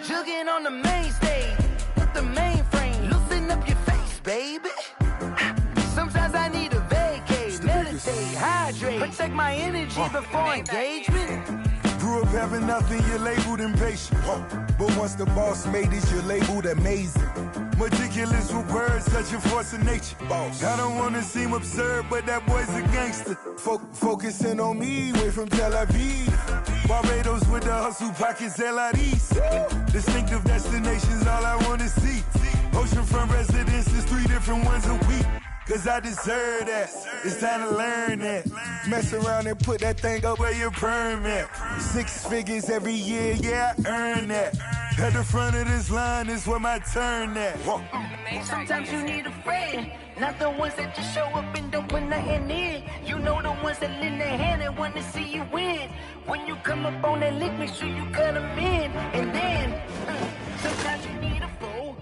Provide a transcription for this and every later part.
Jugging on the main stage, with the mainframe. Loosen up your face, baby. Sometimes I need a vacate, meditate, hydrate, protect my energy before engagement. Grew up having nothing, you're labeled impatient. But once the boss made it, you're labeled amazing. Meticulous with words, such a force of nature. Boss. I don't wanna seem absurd, but that boy's a gangster. Focusing on me, way from Tel Aviv. Barbados with the hustle pockets, LIDs. Distinctive destinations, all I wanna see. Oceanfront residences, 3 different ones a week. Cause I deserve that, it's time to learn that. Mess around and put that thing up where your permit. 6 figures every year, yeah, I earn that. At the front of this line is where my turn at. Sometimes you need a friend, not the ones that just show up and don't put nothing in. You know the ones that lend their hand and want to see you win. When you come up on that lick, make sure you cut them in. And then, sometimes you need a fool.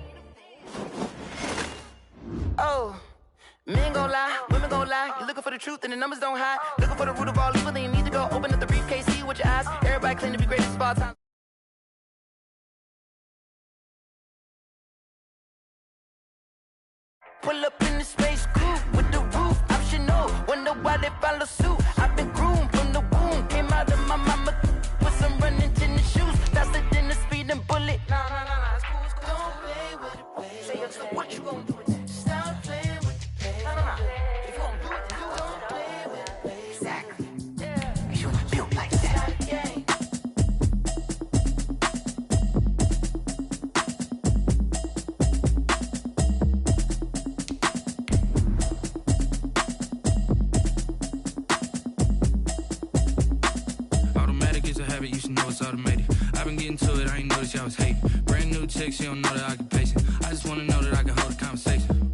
Oh. Men gon' lie, women gon' lie. You're looking for the truth and the numbers don't hide. Looking for the root of all evil, then you need to go open up the briefcase, see with your eyes. Everybody claim to be great at all time. Pull up in the space coupe with the roof optional. Wonder why they follow suit. I've been groomed from the womb. Came out of my mama with some running tennis shoes. Faster than the speeding bullet. Nah, it's cool, it's cool. Don't play with it, baby. Say yo, so what you gon' do with it? Stop playing with it. If you gon' do it, then you gon' play with it, baby. Exactly. Yeah. You was built like that. Automatic is a habit, you should know it's automated. I've been getting to it, I ain't noticed y'all was hating. Brand new chick, she don't know that I can pace it. I just wanna know that I can hold a conversation.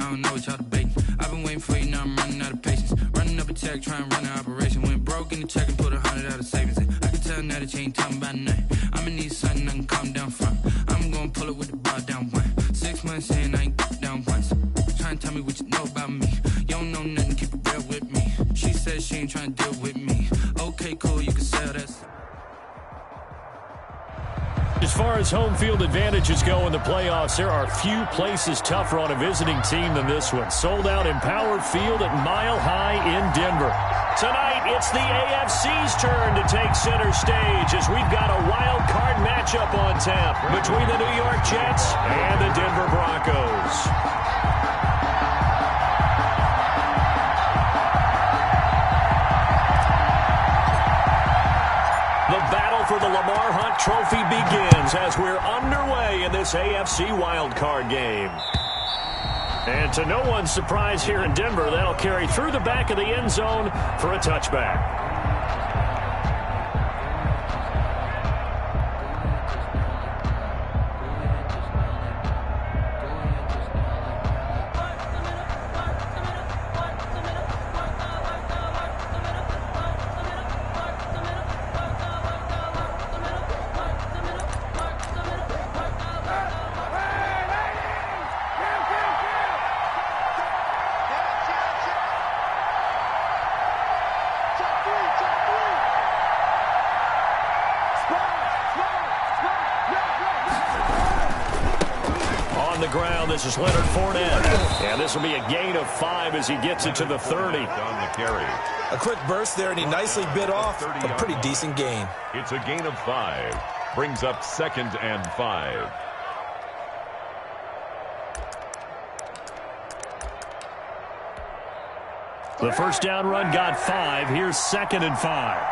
I don't know what y'all debating. I've been waiting for you, now I'm running out of patience. Running up a check, trying to run an operation. Went broke in the check and put 100 out of savings in. I can tell now that you ain't talking about nothing. I'ma need something I can calm down from. I'm gonna pull it with the bar down one. 6 months in, I ain't down once. Trying to tell me what you know about me. You don't know nothing, keep it real with me. She said she ain't trying to deal with me. Okay, cool, you can sell that. As far as home field advantages go in the playoffs, there are few places tougher on a visiting team than this one. Sold out Empower Field at Mile High in Denver. Tonight, it's the AFC's turn to take center stage as we've got a wild card matchup on tap between the New York Jets and the Denver Broncos. For the Lamar Hunt Trophy begins as we're underway in this AFC wildcard game. And to no one's surprise here in Denver, that'll carry through the back of the end zone for a touchback. This is Leonard Fournette, and this will be a gain of 5 as he gets it to the 30. On the carry. A quick burst there, and he nicely bit off a pretty decent gain. It's a gain of 5. Brings up 2nd and 5. The first down run got 5. Here's 2nd and 5.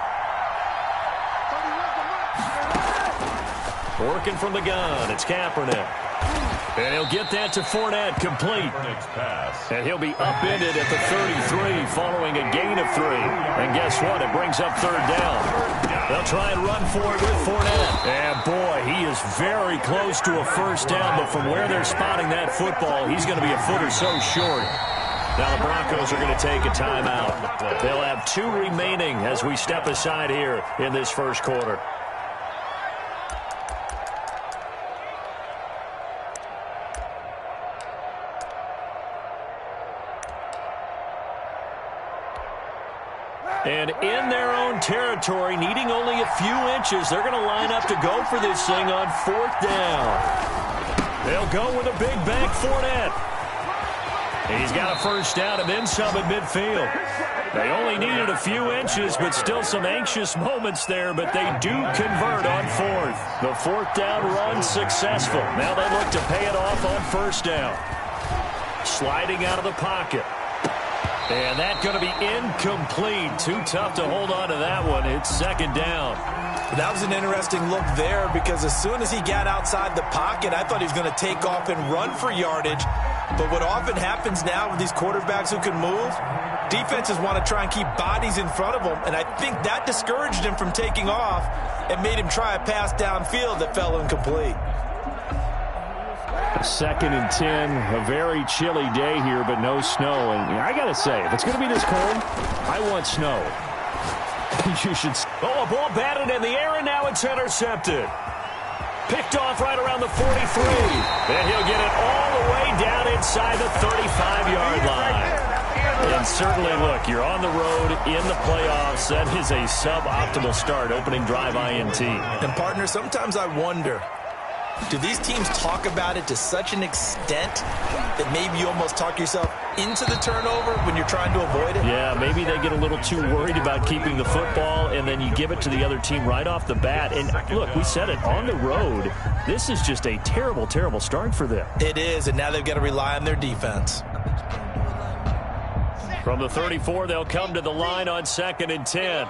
Working from the gun, it's Kaepernick. And he'll get that to Fournette, complete. And he'll be upended at the 33 following a gain of 3. And guess what? It brings up 3rd down. They'll try and run for it with Fournette. And boy, he is very close to a first down, but from where they're spotting that football, he's going to be a foot or so short. Now the Broncos are going to take a timeout. They'll have 2 remaining as we step aside here in this first quarter. And in their own territory, needing only a few inches, they're going to line up to go for this thing on 4th down. They'll go with a big bank Fournette. He's got a first down and then some at midfield. They only needed a few inches, but still some anxious moments there, but they do convert on 4th. The 4th down run successful. Now they look to pay it off on 1st down. Sliding out of the pocket. And that's going to be incomplete. Too tough to hold on to that one. It's 2nd down. That was an interesting look there because as soon as he got outside the pocket, I thought he was going to take off and run for yardage. But what often happens now with these quarterbacks who can move, defenses want to try and keep bodies in front of them, and I think that discouraged him from taking off and made him try a pass downfield that fell incomplete. 2nd and 10, a very chilly day here, but no snow. And I got to say, if it's going to be this cold, I want snow. You should. Oh, a ball batted in the air, and now it's intercepted. Picked off right around the 43. And he'll get it all the way down inside the 35-yard line. And certainly, look, you're on the road in the playoffs. That is a suboptimal start, opening drive INT. And, partner, sometimes I wonder, do these teams talk about it to such an extent that maybe you almost talk yourself into the turnover when you're trying to avoid it? Yeah, maybe they get a little too worried about keeping the football, and then you give it to the other team right off the bat. And, look, we said it, on the road, this is just a terrible, terrible start for them. It is, and now they've got to rely on their defense. From the 34, they'll come to the line on 2nd and 10.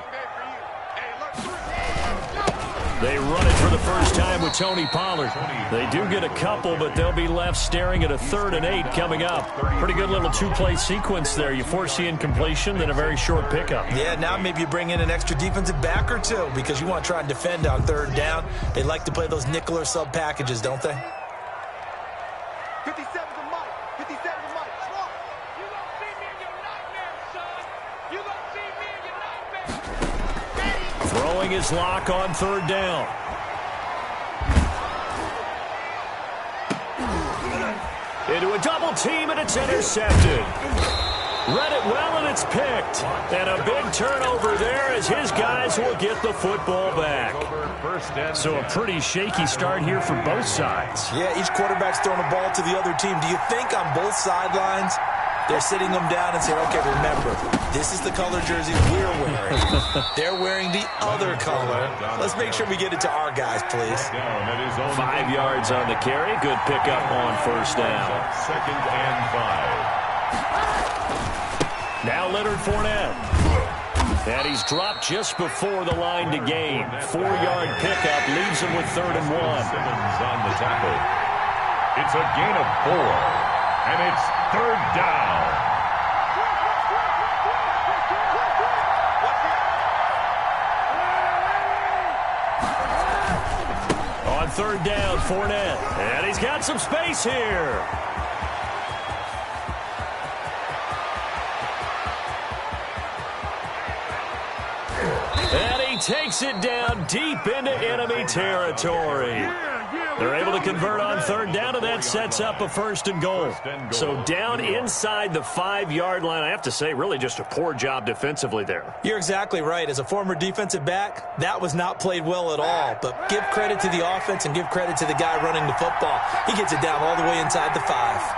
They run it for the first time with Tony Pollard. They do get a couple, but they'll be left staring at a 3rd and 8 coming up. Pretty good little two-play sequence there. You force the incompletion, then a very short pickup. Yeah, now maybe you bring in an extra defensive back or two because you want to try and defend on 3rd down. They like to play those nickel or sub packages, don't they? 57 to Mike. 57 to Mike. You gonna see me in your nightmare, son. You gonna see me in your nightmare. Throwing his lock on 3rd down. Into a double team, and it's intercepted. Read it well, and it's picked. And a big turnover there as his guys will get the football back. So a pretty shaky start here for both sides. Yeah, each quarterback's throwing a ball to the other team. Do you think on both sidelines they're sitting them down and saying, okay, remember, this is the color jersey we're wearing. They're wearing the other color. Let's make sure we get it to our guys, please. 5 yards on the carry. Good pickup on 1st down. 2nd and 5. Now Leonard Fournette. And he's dropped just before the line to gain. 4-yard pickup leaves him with 3rd and 1. Simmons on the tackle. It's a gain of 4. And it's 3rd down. On 3rd down, Fournette. And he's got some space here. And he takes it down deep into enemy territory. They're able to convert on 3rd down, and that sets up a 1st and goal. So down inside the 5-yard line, I have to say, really just a poor job defensively there. You're exactly right. As a former defensive back, that was not played well at all. But give credit to the offense and give credit to the guy running the football. He gets it down all the way inside the 5.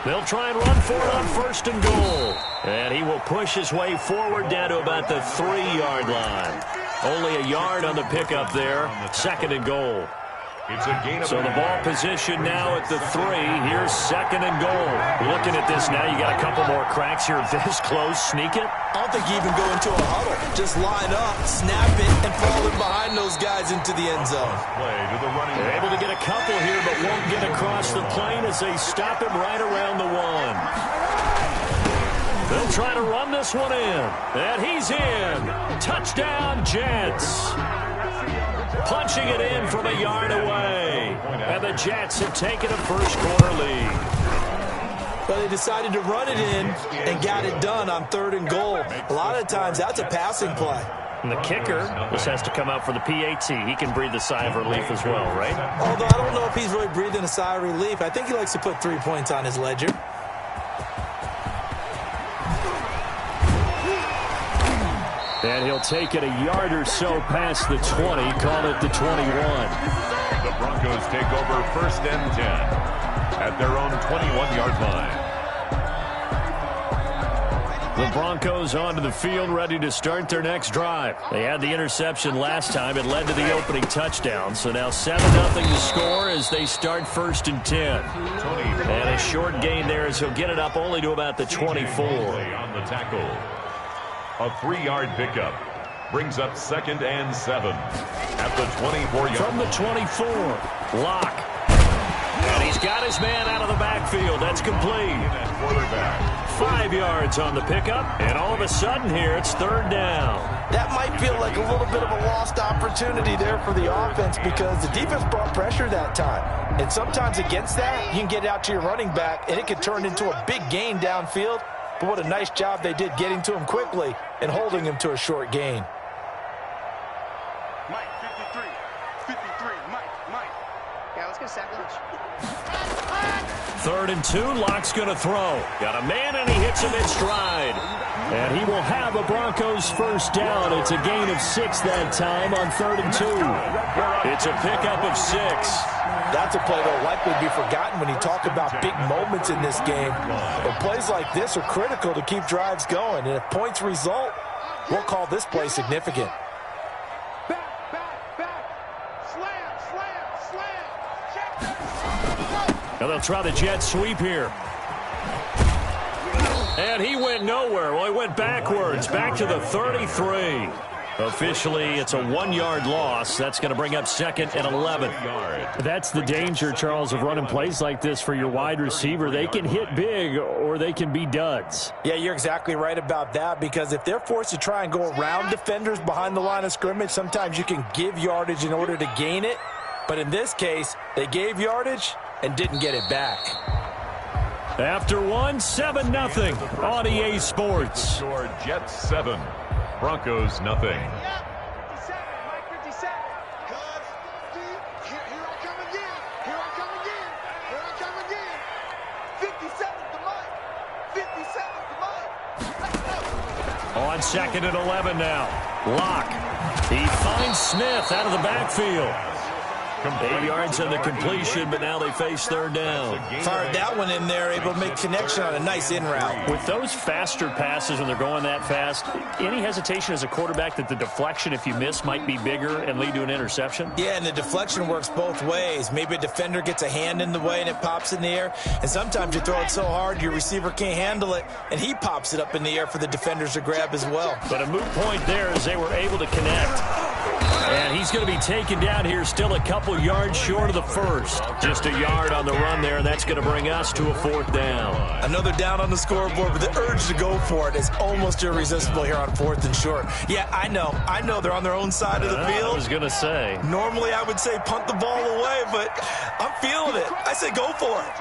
They'll try and run for it on 1st and goal. And he will push his way forward down to about the 3-yard line. Only a yard on the pickup there. 2nd and goal. It's a gain of so the ball position now at the 3. Here's 2nd and goal. Looking at this now, you got a couple more cracks here. This close, sneak it. I don't think you even go into a huddle. Just line up, snap it, and fall in behind those guys into the end zone. They're able to get a couple here, but won't get across the plane as they stop him right around the 1. They'll try to run this one in. And he's in. Touchdown, Jets. Punching it in from a yard away. And the Jets have taken a first-quarter lead. Well, they decided to run it in and got it done on 3rd and goal. A lot of times, that's a passing play. And the kicker just has to come out for the PAT. He can breathe a sigh of relief as well, right? Although I don't know if he's really breathing a sigh of relief. I think he likes to put 3 points on his ledger. And he'll take it a yard or so past the 20, call it the 21. The Broncos take over 1st and 10 at their own 21-yard line. The Broncos onto the field, ready to start their next drive. They had the interception last time. It led to the opening touchdown. So now 7-0 to score as they start 1st and 10. And a short gain there as he'll get it up only to about the 24. On the tackle. A 3-yard pickup brings up 2nd and 7 at the 24-yard. From the 24, Locke. And he's got his man out of the backfield. That's complete. Quarterback. 5 yards on the pickup, and all of a sudden here, it's 3rd down. That might feel like a little bit of a lost opportunity there for the offense because the defense brought pressure that time. And sometimes against that, you can get out to your running back, and it can turn into a big gain downfield. But what a nice job they did getting to him quickly and holding him to a short gain. Mike, 53. 53. Mike. Yeah, let's get sandwich. 3rd and 2, Locke's going to throw. Got a man, and he hits him in stride. And he will have a Broncos 1st down. It's a gain of 6 that time on 3rd and 2. It's a pickup of 6. That's a play that will likely be forgotten when you talk about big moments in this game. But plays like this are critical to keep drives going. And if points result, we'll call this play significant. Now they'll try the jet sweep here. And he went nowhere. Well, he went backwards, back to the 33. Officially, it's a 1-yard loss. That's going to bring up 2nd and 11. That's the danger, Charles, of running plays like this for your wide receiver. They can hit big or they can be duds. Yeah, you're exactly right about that because if they're forced to try and go around defenders behind the line of scrimmage, sometimes you can give yardage in order to gain it. But in this case, they gave yardage and didn't get it back. After 7-0 on EA Sports. Score Jets 7, Broncos nothing. Yeah, 57, Mike 57. Here I come again. Here I come again. Here I come again. 57 to Mike. 57 to Mike. Let's go. On 2nd and 11 now. Locke. He finds Smith out of the backfield. 8 yards on the completion, but now they face 3rd down. Fired that one in there, able to make connection on a nice in route. With those faster passes when they're going that fast, any hesitation as a quarterback that the deflection, if you miss, might be bigger and lead to an interception? Yeah, and the deflection works both ways. Maybe a defender gets a hand in the way and it pops in the air, and sometimes you throw it so hard your receiver can't handle it, and he pops it up in the air for the defenders to grab as well. But a moot point there as they were able to connect. And he's going to be taken down here, still a couple yards short of the 1st. Just a yard on the run there, and that's going to bring us to a 4th down. Another down on the scoreboard, but the urge to go for it is almost irresistible here on 4th and short. Yeah, I know they're on their own side of the field. I was going to say. Normally I would say punt the ball away, but I'm feeling it. I say go for it.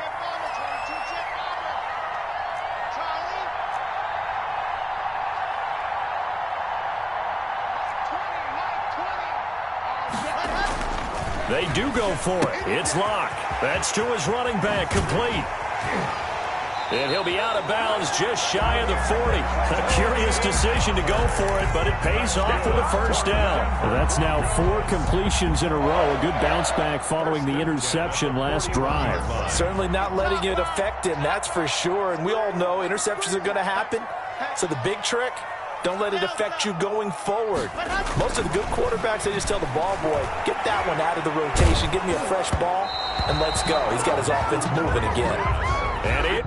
They do go for it. It's Locke. That's to his running back, complete. And he'll be out of bounds just shy of the 40. A curious decision to go for it, but it pays off with a 1st down. That's now 4 completions in a row. A good bounce back following the interception last drive. Certainly not letting it affect him, that's for sure. And we all know interceptions are going to happen. So the big trick, don't let it affect you going forward. Most of the good quarterbacks, they just tell the ball boy, get that one out of the rotation, give me a fresh ball, and let's go. He's got his offense moving again. And it.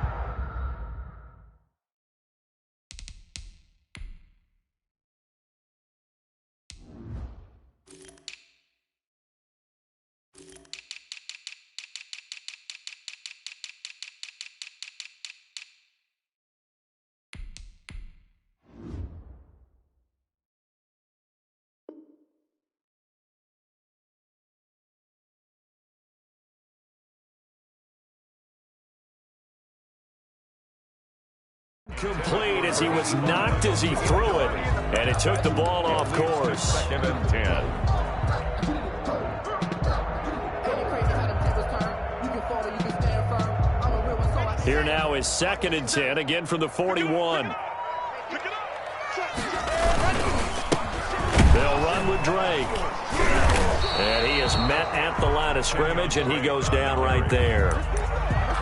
Complete as he was knocked as he threw it, and it took the ball off course. 2nd and 10. Here now is 2nd and 10, again from the 41. Drake. And he is met at the line of scrimmage, and he goes down right there.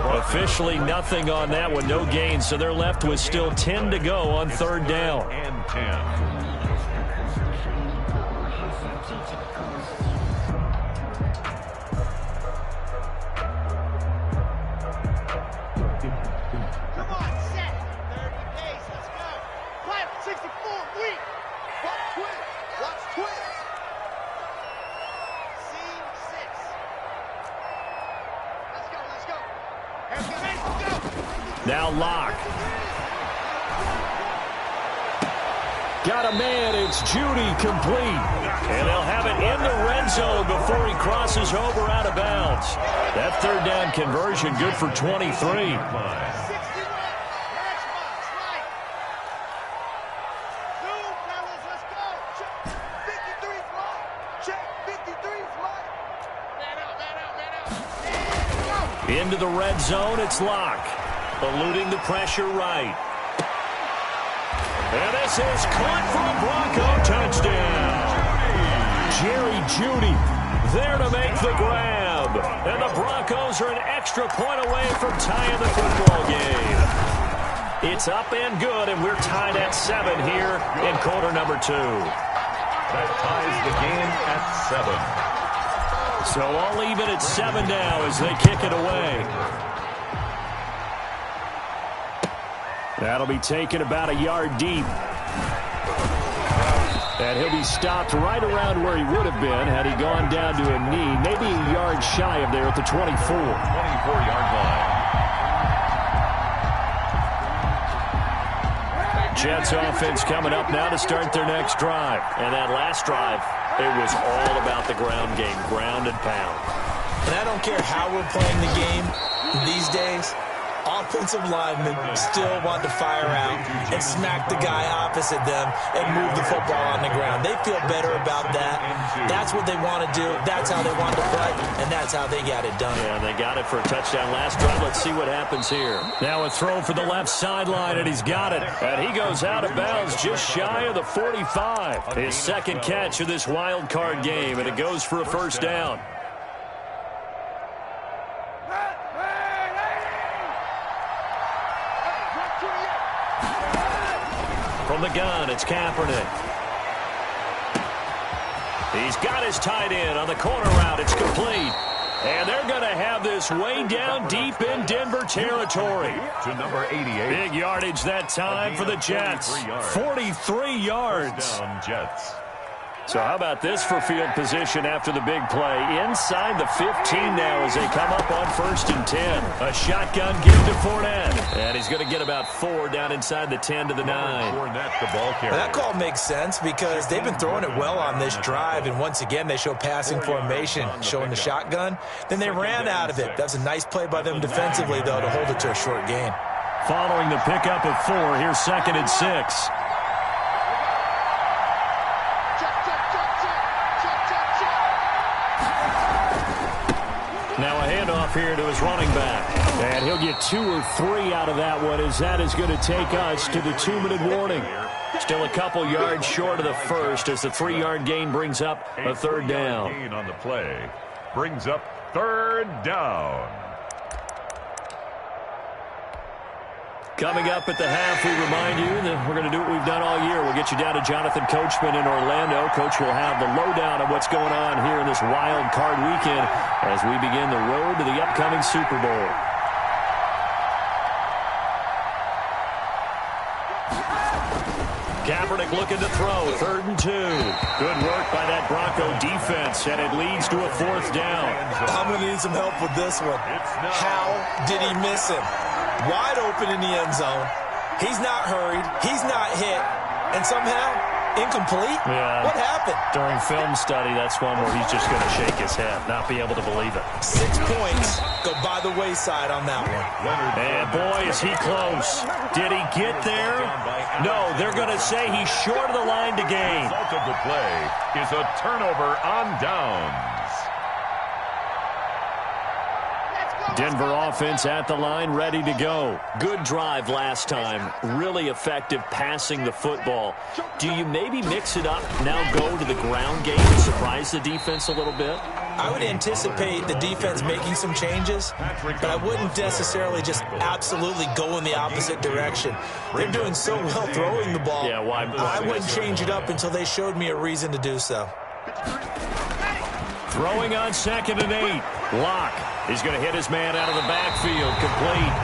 Officially nothing on that one, no gain, so they're left with still 10 to go on third down. And 10. Now Locke. Got a man. It's Judy complete. And they'll have it in the red zone before he crosses over out of bounds. That third down conversion good for 23. Into the red zone, it's Locke. Eluding the pressure right. And this is caught for a Bronco touchdown. Jerry Jeudy there to make the grab. And the Broncos are an extra point away from tying the football game. It's up and good, and we're tied at 7 here in quarter number 2. That ties the game at 7. So all even at 7 now as they kick it away. That'll be taken about a yard deep. And he'll be stopped right around where he would have been had he gone down to a knee, maybe a yard shy of there at the 24. 24-yard line. Jets offense coming up now to start their next drive. And that last drive, it was all about the ground game, ground and pound. And I don't care how we're playing the game these days, offensive linemen still want to fire out and smack the guy opposite them and move the football on the ground. They feel better about that. That's what they want to do. That's how they want to play, and that's how they got it done. Yeah, they got it for a touchdown last drive. Let's see what happens here. Now a throw for the left sideline, and he's got it. And he goes out of bounds just shy of the 45. His second catch of this wild card game, and it goes for a first down. From the gun, it's Kaepernick. He's got his tight end on the corner route. It's complete. And they're going to have this way down deep in Denver territory. To number 88. Big yardage that time for the Jets. 43 yards. Down Jets. So how about this for field position after the big play? Inside the 15 now as they come up on 1st and 10. A shotgun give to Fournette. And he's going to get about 4 down inside the 10 to the 9. Fournette, the ball carrier. That call makes sense because they've been throwing it well on this drive, and once again they show passing formation, showing the shotgun. Then they ran out of it. That's a nice play by them defensively, though, to hold it to a short gain. Following the pickup of 4, here's 2nd and 6. Now a handoff here to his running back. And he'll get 2 or 3 out of that one as that is going to take us to the 2-minute warning. Still a couple yards short of the first as the 3-yard gain brings up a third down. Gain on the play brings up third down. Coming up at the half, we remind you that we're going to do what we've done all year. We'll get you down to Jonathan Coachman in Orlando. Coach will have the lowdown of what's going on here in this wild card weekend as we begin the road to the upcoming Super Bowl. Kaepernick looking to throw, 3rd and 2. Good work by that Bronco defense, and it leads to a 4th down. I'm going to need some help with this one. How did he miss him? Wide open in the end zone. He's not hurried. He's not hit. And somehow, incomplete? Yeah. What happened? During film study, that's one where he's just going to shake his head, not be able to believe it. 6 points go by the wayside on that one. And boy, is he close. Did he get there? No, they're going to say he's short of the line to gain. The result of the play is a turnover on downs. Denver offense at the line, ready to go. Good drive last time. Really effective passing the football. Do you maybe mix it up, now go to the ground game and surprise the defense a little bit? I would anticipate the defense making some changes, but I wouldn't necessarily just absolutely go in the opposite direction. They're doing so well throwing the ball. Yeah, why? I wouldn't change it up until they showed me a reason to do so. Throwing on 2nd and 8. Locke. He's going to hit his man out of the backfield, complete.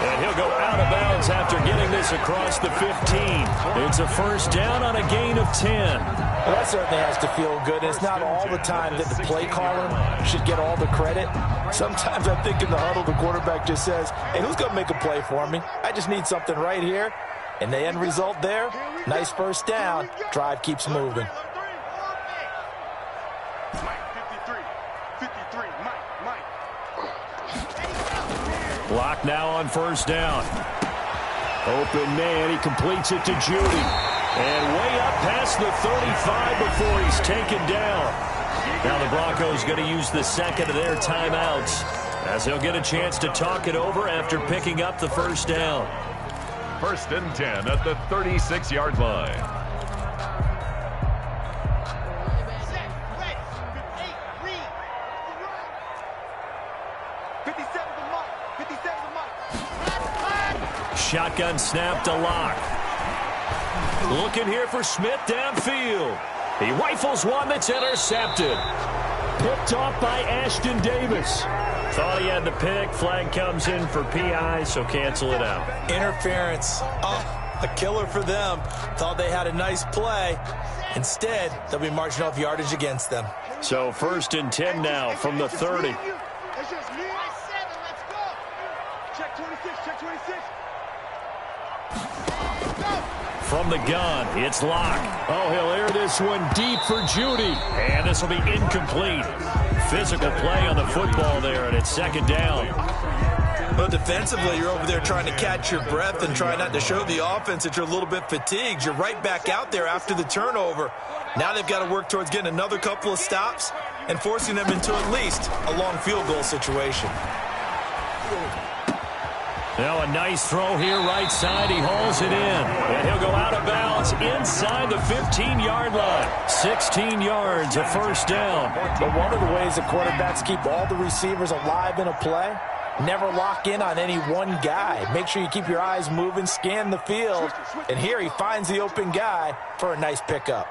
And he'll go out of bounds after getting this across the 15. It's a first down on a gain of 10. Well, that certainly has to feel good. It's not all the time that the play caller should get all the credit. Sometimes I think in the huddle, the quarterback just says, hey, who's going to make a play for me? I just need something right here. And the end result there, nice first down. Drive keeps moving. Locke now on first down. Open man, he completes it to Judy. And way up past the 35 before he's taken down. Now the Broncos going to use the second of their timeouts as they'll get a chance to talk it over after picking up the first down. 1st and 10 at the 36-yard line. Shotgun snap to Locke. Looking here for Smith downfield. He rifles one that's intercepted. Picked off by Ashton Davis. Thought he had the pick. Flag comes in for PI, so cancel it out. Interference. Oh, a killer for them. Thought they had a nice play. Instead, they'll be marching off yardage against them. So 1st and 10 now from the 30. It's just me. 7, let's go. Check 26, check 26. From the gun, it's Locke. Oh, he'll air this one deep for Judy. And this will be incomplete. Physical play on the football there, and it's 2nd down. Well, defensively, you're over there trying to catch your breath and try not to show the offense that you're a little bit fatigued. You're right back out there after the turnover. Now they've got to work towards getting another couple of stops and forcing them into at least a long field goal situation. Now a nice throw here right side. He hauls it in. And he'll go out of bounds inside the 15-yard line. 16 yards, a first down. But one of the ways the quarterbacks keep all the receivers alive in a play, never lock in on any one guy. Make sure you keep your eyes moving, scan the field. And here he finds the open guy for a nice pickup.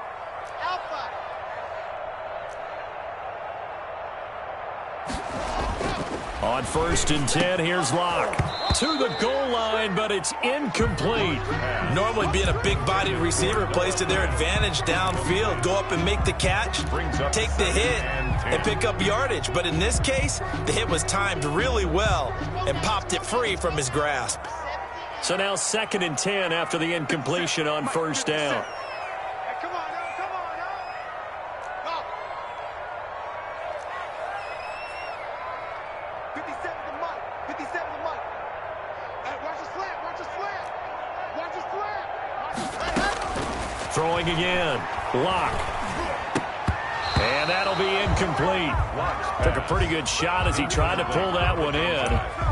On 1st and 10, here's Locke. To the goal line, but it's incomplete. Normally being a big-bodied receiver plays to their advantage downfield. Go up and make the catch, take the hit, and pick up yardage. But in this case, the hit was timed really well and popped it free from his grasp. So now 2nd and 10 after the incompletion on first down. Throwing again. Locke. And that'll be incomplete. Took a pretty good shot as he tried to pull that one in.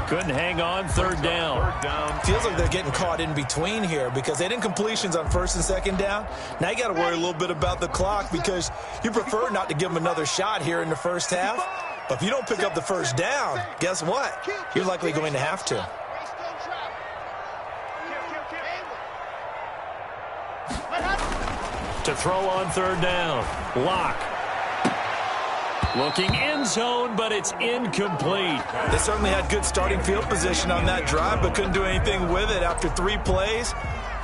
Couldn't hang on. 3rd down. Feels like they're getting caught in between here because they had incompletions on 1st and 2nd down. Now you got to worry a little bit about the clock because you prefer not to give them another shot here in the first half. But if you don't pick up the first down, guess what? You're likely going to have to. To throw on 3rd down. Locke. Looking end zone, but it's incomplete. They certainly had good starting field position on that drive, but couldn't do anything with it after 3 plays.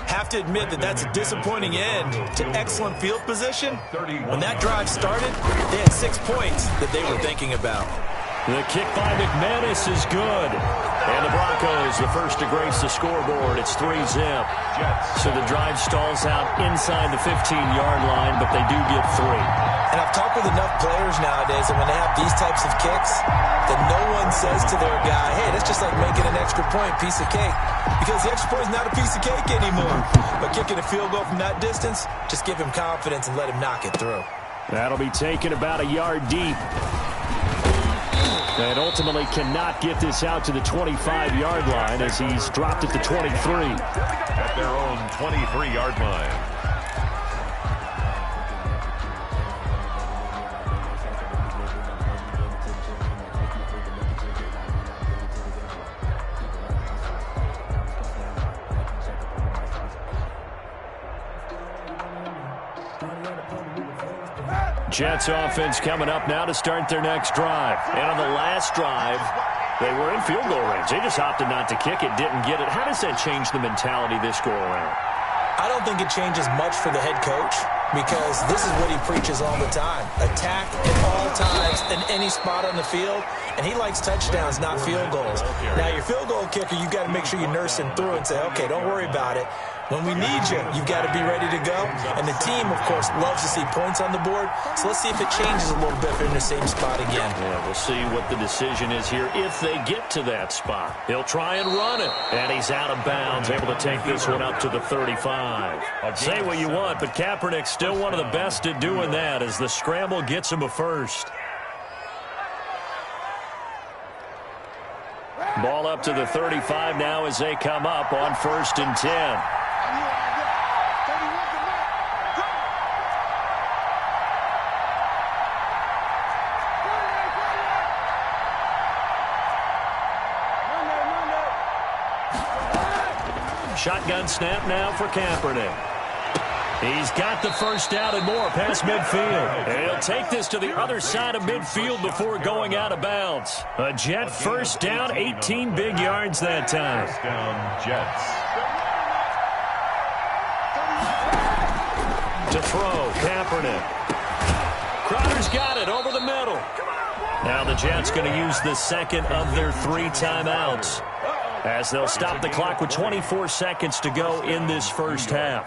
Have to admit that that's a disappointing end to excellent field position. When that drive started, they had 6 points that they were thinking about. The kick by McManus is good. And the Broncos, the first to grace the scoreboard. It's 3-zip. So the drive stalls out inside the 15-yard line, but they do get 3. And I've talked with enough players nowadays that when they have these types of kicks, that no one says to their guy, hey, that's just like making an extra point, piece of cake. Because the extra point is not a piece of cake anymore. But kicking a field goal from that distance, just give him confidence and let him knock it through. That'll be taken about a yard deep. And ultimately cannot get this out to the 25-yard line as he's dropped it to 23. At their own 23-yard line. Jets offense coming up now to start their next drive. And on the last drive, they were in field goal range. They just opted not to kick it, didn't get it. How does that change the mentality this go around? I don't think it changes much for the head coach because this is what he preaches all the time. Attack at all times in any spot on the field, and he likes touchdowns, not field goals. Now, your field goal kicker, you've got to make sure you nurse him through and say, okay, don't worry about it. When we need you, you've got to be ready to go. And the team, of course, loves to see points on the board. So let's see if it changes a little bit if they're in the same spot again. Yeah, we'll see what the decision is here if they get to that spot. He'll try and run it. And he's out of bounds, able to take this one up to the 35. Say what you want, but Kaepernick's still one of the best at doing that as the scramble gets him a first. Ball up to the 35 now as they come up on 1st and 10. Shotgun snap now for Kaepernick. He's got the first down and more past midfield. And he'll take this to the other side of midfield before going out of bounds. A Jet first down, 18 big yards that time. First down, Jets. To throw, Kaepernick. Crowder's got it over the middle. Now the Jets going to use the second of their 3 timeouts as they'll stop the clock with 24 seconds to go in this first half.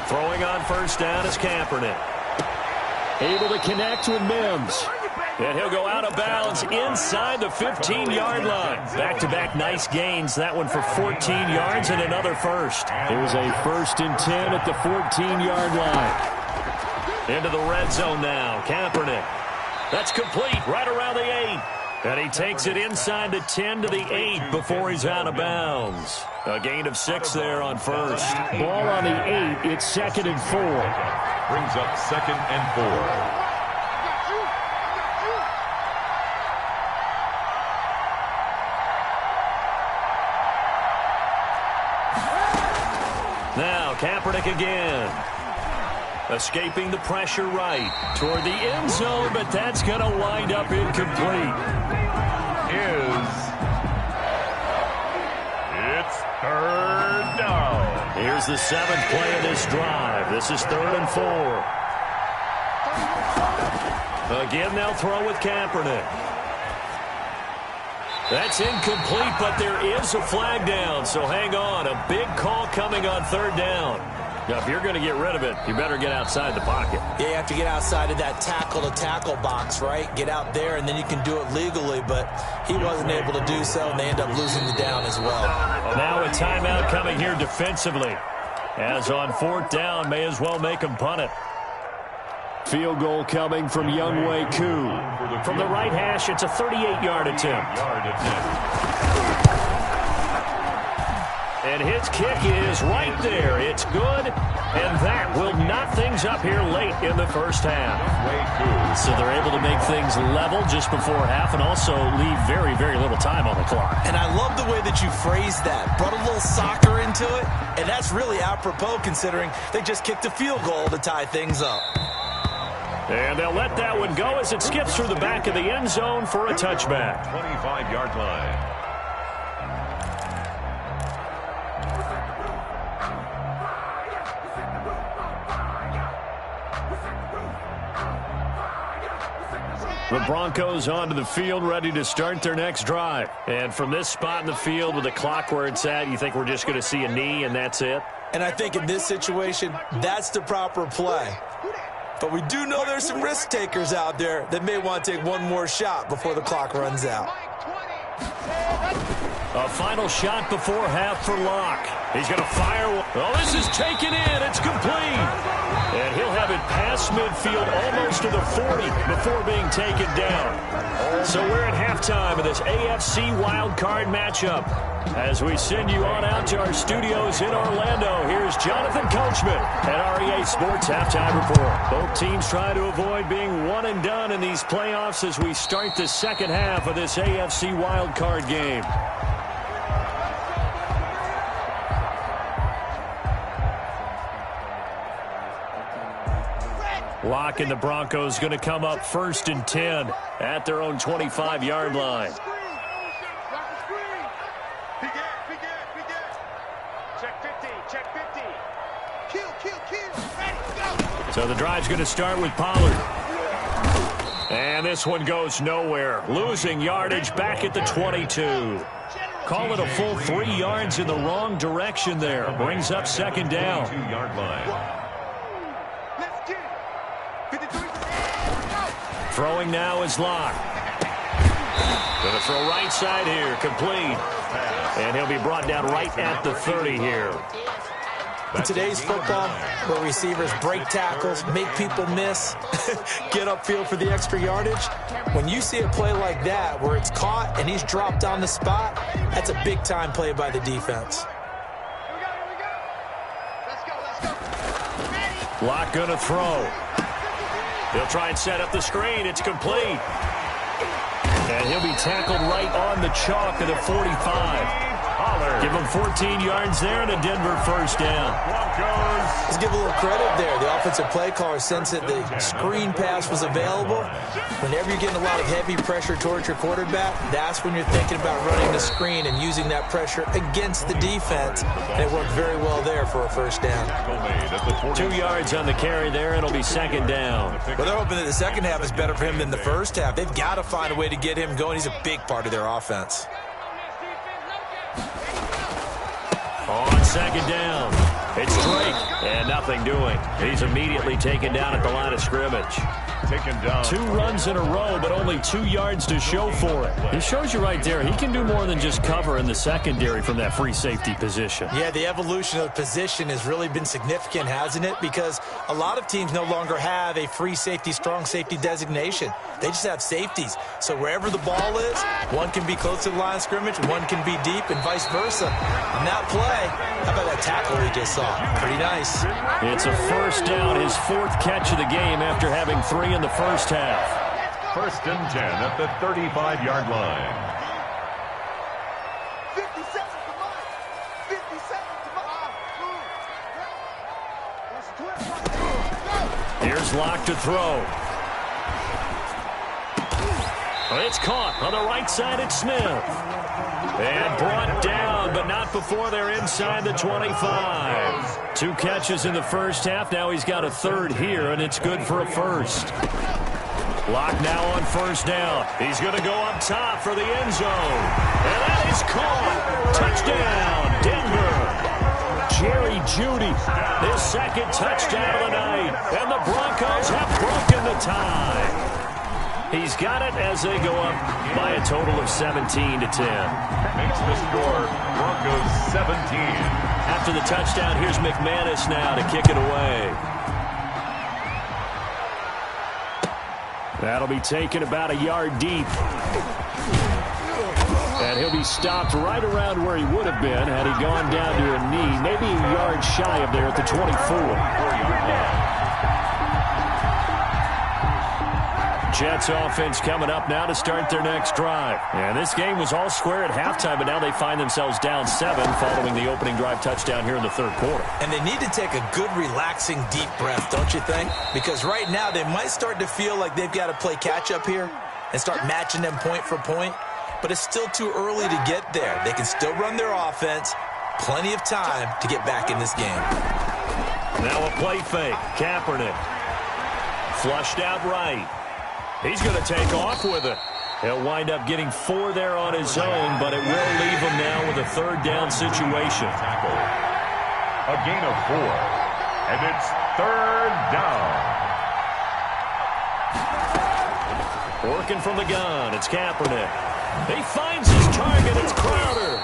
Throwing on first down is Kaepernick. Able to connect with Mims. And he'll go out of bounds inside the 15-yard line. Back-to-back nice gains. That one for 14 yards and another first. Here's a 1st and 10 at the 14-yard line. Into the red zone now. Kaepernick. That's complete right around the 8. And he takes it inside the 10 to the 8 before he's out of bounds. A gain of 6 there on first. Ball on the 8. It's 2nd and 4. Brings up 2nd and 4. Now Kaepernick again. Escaping the pressure right toward the end zone, but that's going to wind up incomplete. It's 3rd down. Here's the 7th play of this drive. This is 3rd and 4. Again, they'll throw with Kaepernick. That's incomplete, but there is a flag down, so hang on. A big call coming on 3rd down. Now, if you're going to get rid of it, you better get outside the pocket. Yeah, you have to get outside of that tackle-to-tackle box, right? Get out there, and then you can do it legally, but he wasn't able to do so, and they end up losing the down as well. Now a timeout coming here defensively. As on 4th down, may as well make him punt it. Field goal coming from Younghoe Koo. From the right hash, it's a 38-yard attempt. And his kick is right there. It's good, and that will knot things up here late in the first half. So they're able to make things level just before half and also leave very, very little time on the clock. And I love the way that you phrased that. Brought a little soccer into it, and that's really apropos considering they just kicked a field goal to tie things up. And they'll let that one go as it skips through the back of the end zone for a touchback. 25-yard line. The Broncos onto the field, ready to start their next drive. And from this spot in the field with the clock where it's at, you think we're just going to see a knee and that's it? And I think in this situation, that's the proper play. But we do know there's some risk takers out there that may want to take one more shot before the clock runs out. A final shot before half for Locke. He's going to fire. Oh, this is taken in. It's complete. And he'll have it past midfield almost to the 40 before being taken down. So we're at halftime of this AFC wildcard matchup. As we send you on out to our studios in Orlando, here's Jonathan Coachman at REA Sports Halftime Report. Both teams try to avoid being one and done in these playoffs as we start the second half of this AFC wildcard game. Locke and the Broncos going to come up 1st and 10 at their own 25-yard line. So the drive's going to start with Pollard. And this one goes nowhere. Losing yardage back at the 22. Call it a full 3 yards in the wrong direction there. Brings up 2nd down. 2-yard line. Throwing now is Locke. Going to throw right side here. Complete. And he'll be brought down right at the 30 here. In today's football, where receivers break tackles, make people miss, get upfield for the extra yardage, when you see a play like that where it's caught and he's dropped on the spot, that's a big-time play by the defense. Locke going to throw. He'll try and set up the screen. It's complete. And he'll be tackled right on the chalk of the 45. Give him 14 yards there and a Denver 1st down. Let's give a little credit there. The offensive play caller sensed that the screen pass was available. Whenever you're getting a lot of heavy pressure towards your quarterback, that's when you're thinking about running the screen and using that pressure against the defense. And it worked very well there for a 1st down. 2 yards on the carry there, and it'll be 2nd down. Well, they're hoping that the second half is better for him than the first half. They've got to find a way to get him going. He's a big part of their offense. On 2nd down, it's Drake, and nothing doing. He's immediately taken down at the line of scrimmage. Taken down. 2 runs in a row, but only 2 yards to show for it. He shows you right there, he can do more than just cover in the secondary from that free safety position. Yeah, the evolution of the position has really been significant, hasn't it? Because a lot of teams no longer have a free safety, strong safety designation. They just have safeties. So wherever the ball is, one can be close to the line of scrimmage, one can be deep, and vice versa. On that play, how about that tackle we just saw? Pretty nice. It's a 1st down, his 4th catch of the game after having 3 in the first half. 1st and 10 at the 35-yard line. 50 seconds to mine. 50 seconds to mine. Here's Locke to throw. It's caught on the right side at Smith. And brought down, but not before they're inside the 25. 2 catches in the first half. Now he's got a 3rd here, and it's good for a 1st. Locke now on 1st down. He's going to go up top for the end zone. And that is caught. Touchdown, Denver. Jerry Jeudy, his 2nd touchdown of the night. And the Broncos have broken the tie. He's got it as they go up by a total of 17-10. Makes the score Broncos 17. After the touchdown, here's McManus now to kick it away. That'll be taken about a yard deep. And he'll be stopped right around where he would have been had he gone down to a knee, maybe a yard shy of there at the 24. Jets offense coming up now to start their next drive. And this game was all square at halftime, but now they find themselves down 7 following the opening drive touchdown here in the 3rd quarter. And they need to take a good, relaxing, deep breath, don't you think? Because right now they might start to feel like they've got to play catch-up here and start matching them point for point. But it's still too early to get there. They can still run their offense. Plenty of time to get back in this game. Now a play fake. Kaepernick. Flushed out right. He's going to take off with it. He'll wind up getting 4 there on his own, but it will leave him now with a 3rd down situation. A gain of 4, and it's 3rd down. Working from the gun, it's Kaepernick. He finds his target, it's Crowder.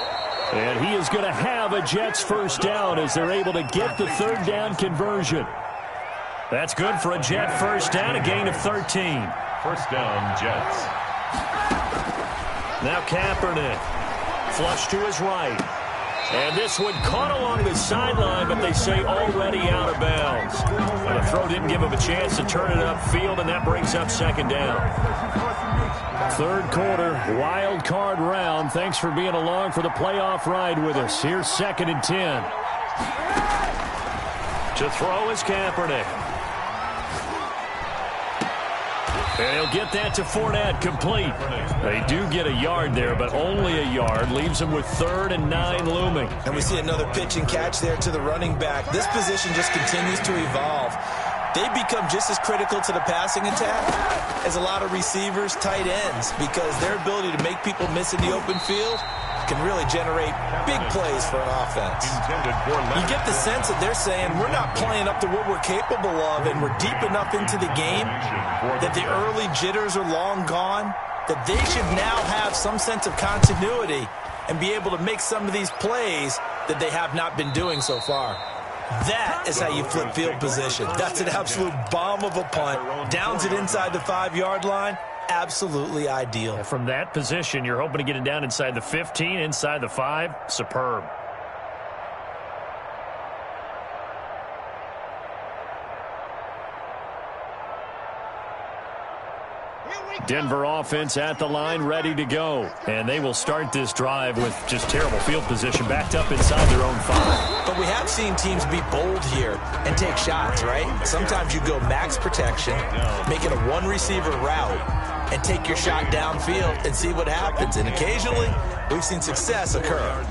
And he is going to have a Jets first down as they're able to get the third down conversion. That's good for a Jet first down, a gain of 13. First down, Jets. Now Kaepernick. Flush to his right. And this one caught along the sideline, but they say already out of bounds. And the throw didn't give him a chance to turn it upfield, and that brings up second down. Third quarter, wild card round. Thanks for being along for the playoff ride with us. Here's 2nd and 10. To throw is Kaepernick. And he'll get that to Fournette, complete. They do get a yard there, but only a yard. Leaves them with 3rd and 9 looming. And we see another pitch and catch there to the running back. This position just continues to evolve. They become just as critical to the passing attack as a lot of receivers, tight ends, because their ability to make people miss in the open field can really generate big plays for an offense. You get the sense that they're saying we're not playing up to what we're capable of, and we're deep enough into the game that the early jitters are long gone, that they should now have some sense of continuity and be able to make some of these plays that they have not been doing so far. That is how you flip field position. That's an absolute bomb of a punt. Downs it inside the 5-yard line. Absolutely ideal. From that position, you're hoping to get it down inside the 15, inside the 5. Superb. Denver offense at the line, ready to go. And they will start this drive with just terrible field position, backed up inside their own 5. But we have seen teams be bold here and take shots, right? Sometimes you go max protection, make it a one-receiver route, and take your shot downfield and see what happens. And occasionally, we've seen success occur.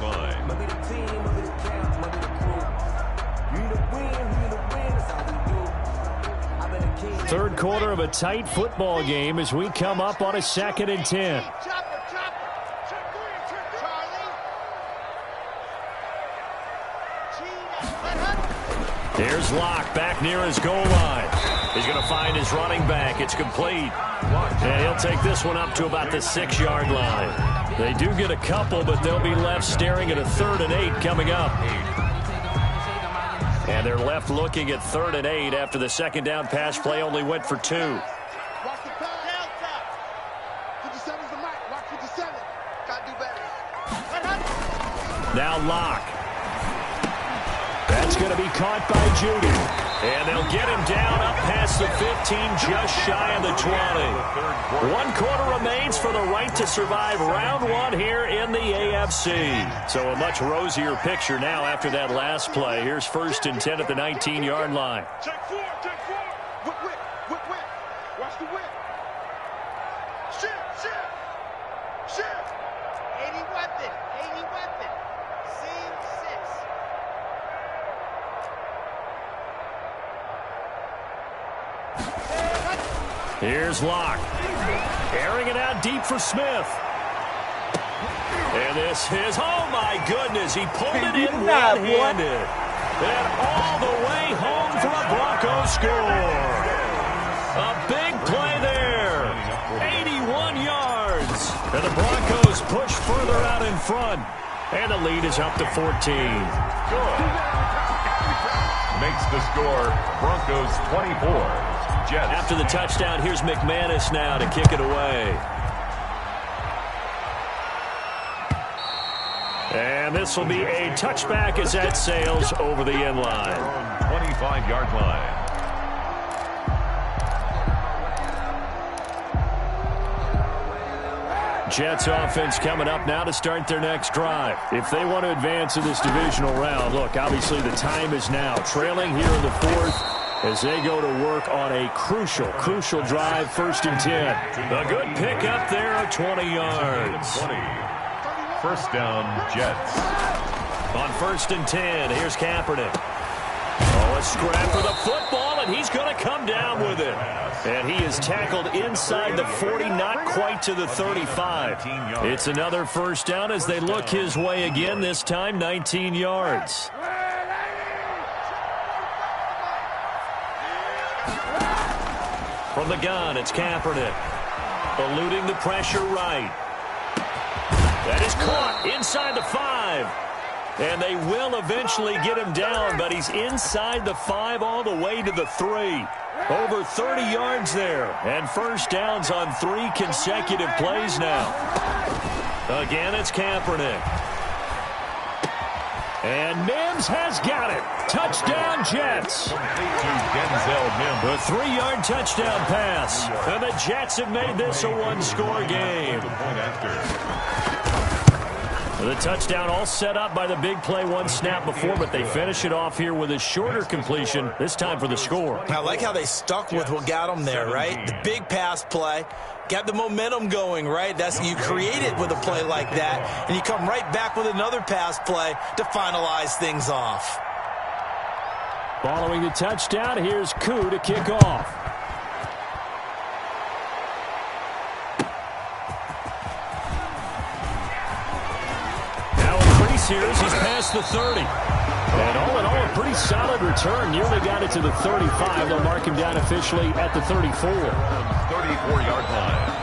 Third quarter of a tight football game as we come up on a 2nd and 10. Here's Locke back near his goal line. He's going to find his running back. It's complete. And he'll take this one up to about the 6-yard line. They do get a couple, but they'll be left staring at a 3rd and 8 coming up. And they're left looking at 3rd and 8 after the second down pass play only went for 2. Now Locke. That's going to be caught by Judy. And they'll get him down up past the 15, just shy of the 20. 1 quarter remains for the right to survive round 1 here in the AFC. So a much rosier picture now after that last play. Here's 1st and 10 at the 19-yard line. Check 4, check 4. Whip. Watch the whip. Shift. 80 weapon. Seam 6. Here's Locke. Airing it out deep for Smith. And this is, oh my goodness, he pulled it in one-handed. And all the way home for a Broncos score. A big play there. 81 yards. And the Broncos push further out in front. And the lead is up to 14. Makes the score Broncos 24. Jets. After the touchdown, here's McManus now to kick it away. And this will be a touchback as that sails over the end line. 25-yard line. Jets offense coming up now to start their next drive. If they want to advance in this divisional round, look, obviously the time is now. Trailing here in the 4th as they go to work on a crucial drive, 1st and 10. A good pickup there of 20 yards. 20. First down, Jets. On 1st and 10, here's Kaepernick. Oh, a scrap for the football, and he's going to come down with it. And he is tackled inside the 40, not quite to the 35. It's another first down as they look his way again, this time 19 yards. From the gun, it's Kaepernick. Eluding the pressure right. That is caught inside the 5. And they will eventually get him down, but he's inside the 5 all the way to the 3. Over 30 yards there. And first downs on 3 consecutive plays now. Again, it's Kaepernick. And Mims has got it. Touchdown, Jets. A 3-yard touchdown pass. And the Jets have made this a one-score game. The touchdown all set up by the big play one snap before, but they finish it off here with a shorter completion, this time for the score. I like how they stuck with what got them there, right? The big pass play. Got the momentum going, right? That's you create it with a play like that, and you come right back with another pass play to finalize things off. Following the touchdown, here's Koo to kick off. Now increase here as he's past the 30. And all in all, a pretty solid return. Nearly got it to the 35. They'll mark him down officially at the 34. 34-yard line.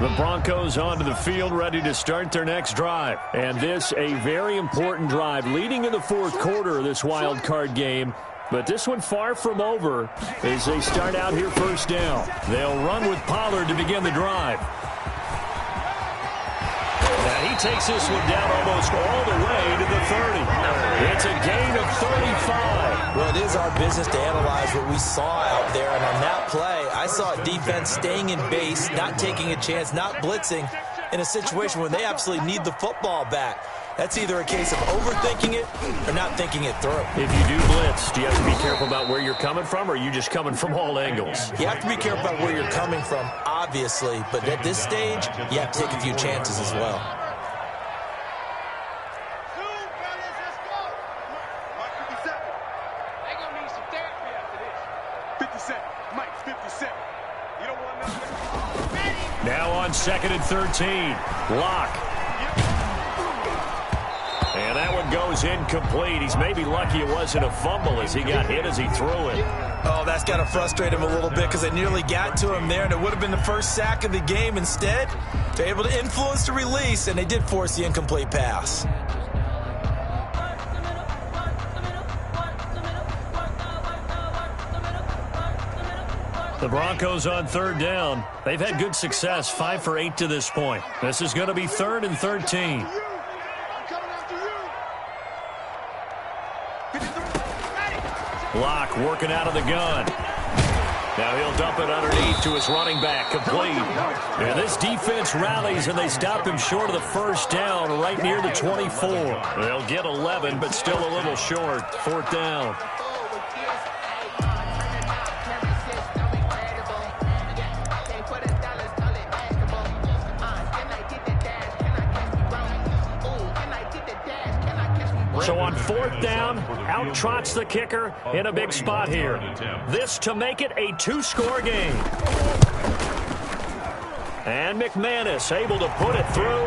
The Broncos onto the field, ready to start their next drive. And this, a very important drive, leading in the fourth quarter of this wild card game. But this one far from over as they start out here first down. They'll run with Pollard to begin the drive. And he takes this one down almost all the way to the 30. It's a gain of 35. Well, it is our business to analyze what we saw out there. And on that play, I saw a defense staying in base, not taking a chance, not blitzing in a situation where they absolutely need the football back. That's either a case of overthinking it or not thinking it through. If you do blitz, do you have to be careful about where you're coming from, or are you just coming from all angles? You have to be careful about where you're coming from, obviously. But at this stage, you have to take a few chances as well. Now on 2nd and 13. Lock. And that one goes incomplete. He's maybe lucky it wasn't a fumble as he got hit as he threw it. Oh, that's got to frustrate him a little bit because they nearly got to him there, and it would have been the first sack of the game. Instead, they're able to influence the release, and they did force the incomplete pass. The Broncos on 3rd down. They've had good success, 5 for 8 to this point. This is going to be 3rd and 13. Lock working out of the gun. Now he'll dump it underneath to his running back, complete. And this defense rallies, and they stop him short of the first down right near the 24. They'll get 11, but still a little short. 4th down. So on 4th down, out trots the kicker in a big spot here. This to make it a 2-score game. And McManus able to put it through.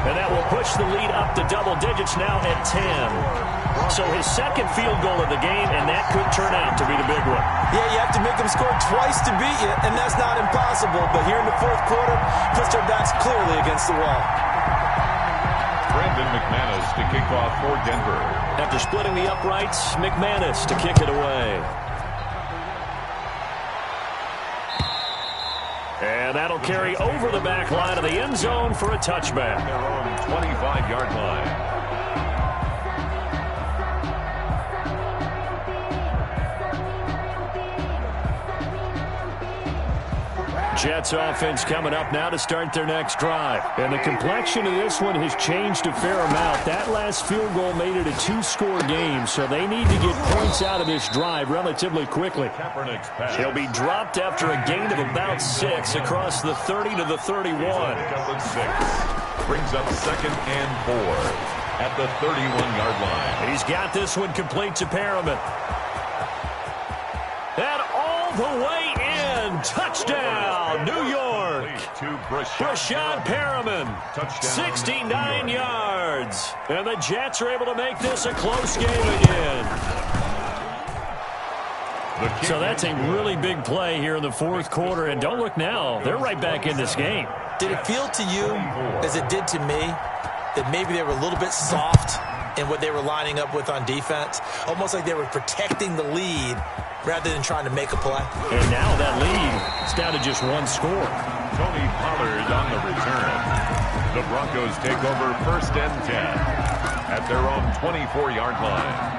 And that will push the lead up to double digits now at 10. So his second field goal of the game, and that could turn out to be the big one. Yeah, you have to make them score twice to beat you, and that's not impossible. But here in the fourth quarter, puts their backs clearly against the wall. Brandon McManus to kick off for Denver. After splitting the uprights, McManus to kick it away. And that'll carry over the back line of the end zone for a touchback. Their own 25-yard line. Jets offense coming up now to start their next drive. And the complexion of this one has changed a fair amount. That last field goal made it a 2-score game, so they need to get points out of this drive relatively quickly. He'll be dropped after a gain of about 6 across the 30 to the 31. Brings up 2nd and 4 at the 31-yard line. He's got this one complete to Perriman. And all the way in. and touchdown, New York. Brashad Perriman, 69 yards. And the Jets are able to make this a close game again. So that's a really big play here in the fourth quarter. And don't look now, they're right back in this game. Did it feel to you, as it did to me, that maybe they were a little bit soft in what they were lining up with on defense? Almost like they were protecting the lead rather than trying to make a play. And now that lead is down to just one score. Tony Pollard on the return. The Broncos take over 1st and 10 at their own 24-yard line.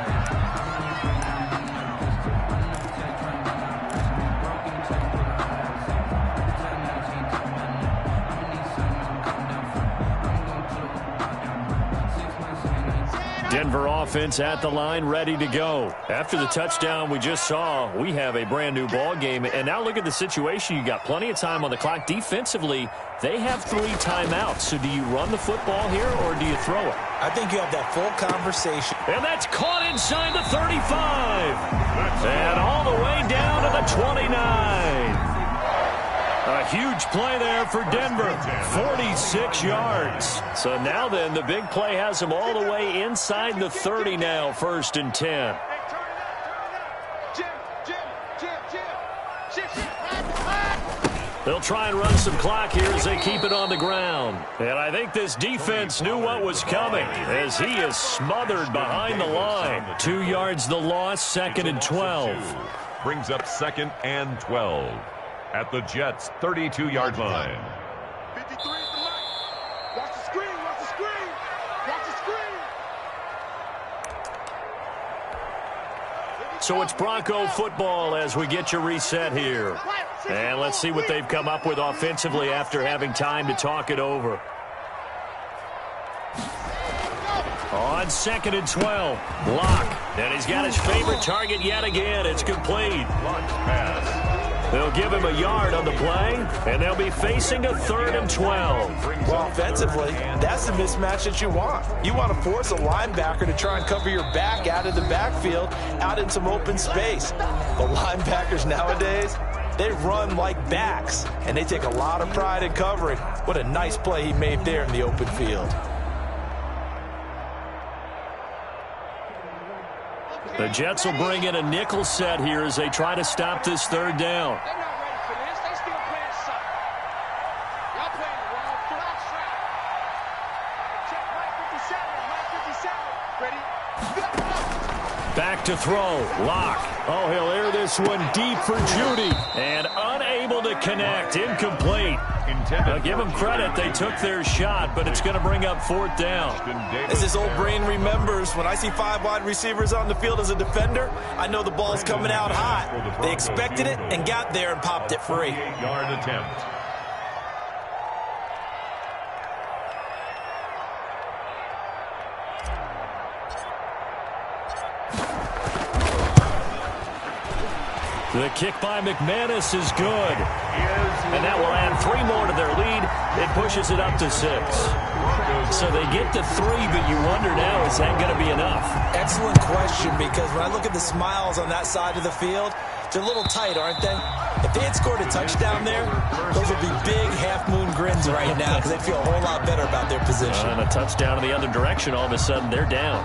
Denver offense at the line, ready to go. After the touchdown we just saw, we have a brand new ball game. And now look at the situation. You got plenty of time on the clock. Defensively, they have 3 timeouts. So do you run the football here or do you throw it? I think you have that full conversation. And that's caught inside the 35. And all the way down to the 29. A huge play there for Denver, 46 yards. So now then, the big play has them all the way inside the 30 now, 1st and 10. They'll try and run some clock here as they keep it on the ground. And I think this defense knew what was coming as he is smothered behind the line. 2 yards the loss, 2nd and 12. Brings up 2nd and 12. At the Jets' 32-yard line. 53 is the line. Watch the screen, watch the screen. Watch the screen. So it's Bronco football as we get you reset here. And let's see what they've come up with offensively after having time to talk it over. On 2nd and 12, Locke. And he's got his favorite target yet again. It's complete. Launch pass. They'll give him a yard on the play, and they'll be facing a 3rd and 12. Well, offensively, that's the mismatch that you want. You want to force a linebacker to try and cover your back out of the backfield, out in some open space. The linebackers nowadays, they run like backs, and they take a lot of pride in covering. What a nice play he made there in the open field. The Jets will bring in a nickel set here as they try to stop this 3rd down. They're not ready for this. They still playing suck. Y'all playing the wrong foot. Check Mike 57. Mike 57. Ready? Back to throw. Locke. Oh, he'll air this one deep for Judy. And unable to connect. Incomplete. Now give them credit. They took their shot, but it's going to bring up 4th down. As his old brain remembers, when I see 5 wide receivers on the field as a defender, I know the ball's coming out hot. They expected it and got there and popped it free. 8-yard attempt. The kick by McManus is good. And that will add 3 more to their lead. It pushes it up to 6. So they get to 3, but you wonder now, is that going to be enough? Excellent question, because when I look at the smiles on that side of the field, they're a little tight, aren't they? If they had scored a touchdown there, those would be big half-moon grins right now because they'd feel a whole lot better about their position. And a touchdown in the other direction, all of a sudden they're down.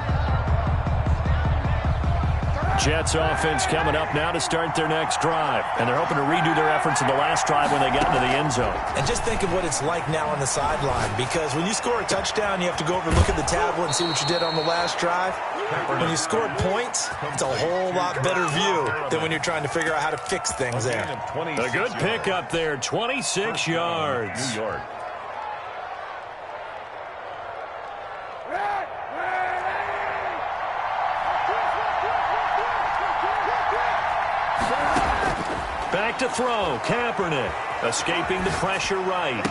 Jets offense coming up now to start their next drive. And they're hoping to redo their efforts in the last drive when they got into the end zone. And just think of what it's like now on the sideline, because when you score a touchdown, you have to go over and look at the tablet and see what you did on the last drive. When you scored points, it's a whole lot better view than when you're trying to figure out how to fix things there. A good pickup there, 26 yards. New York. Back to throw, Kaepernick, escaping the pressure right.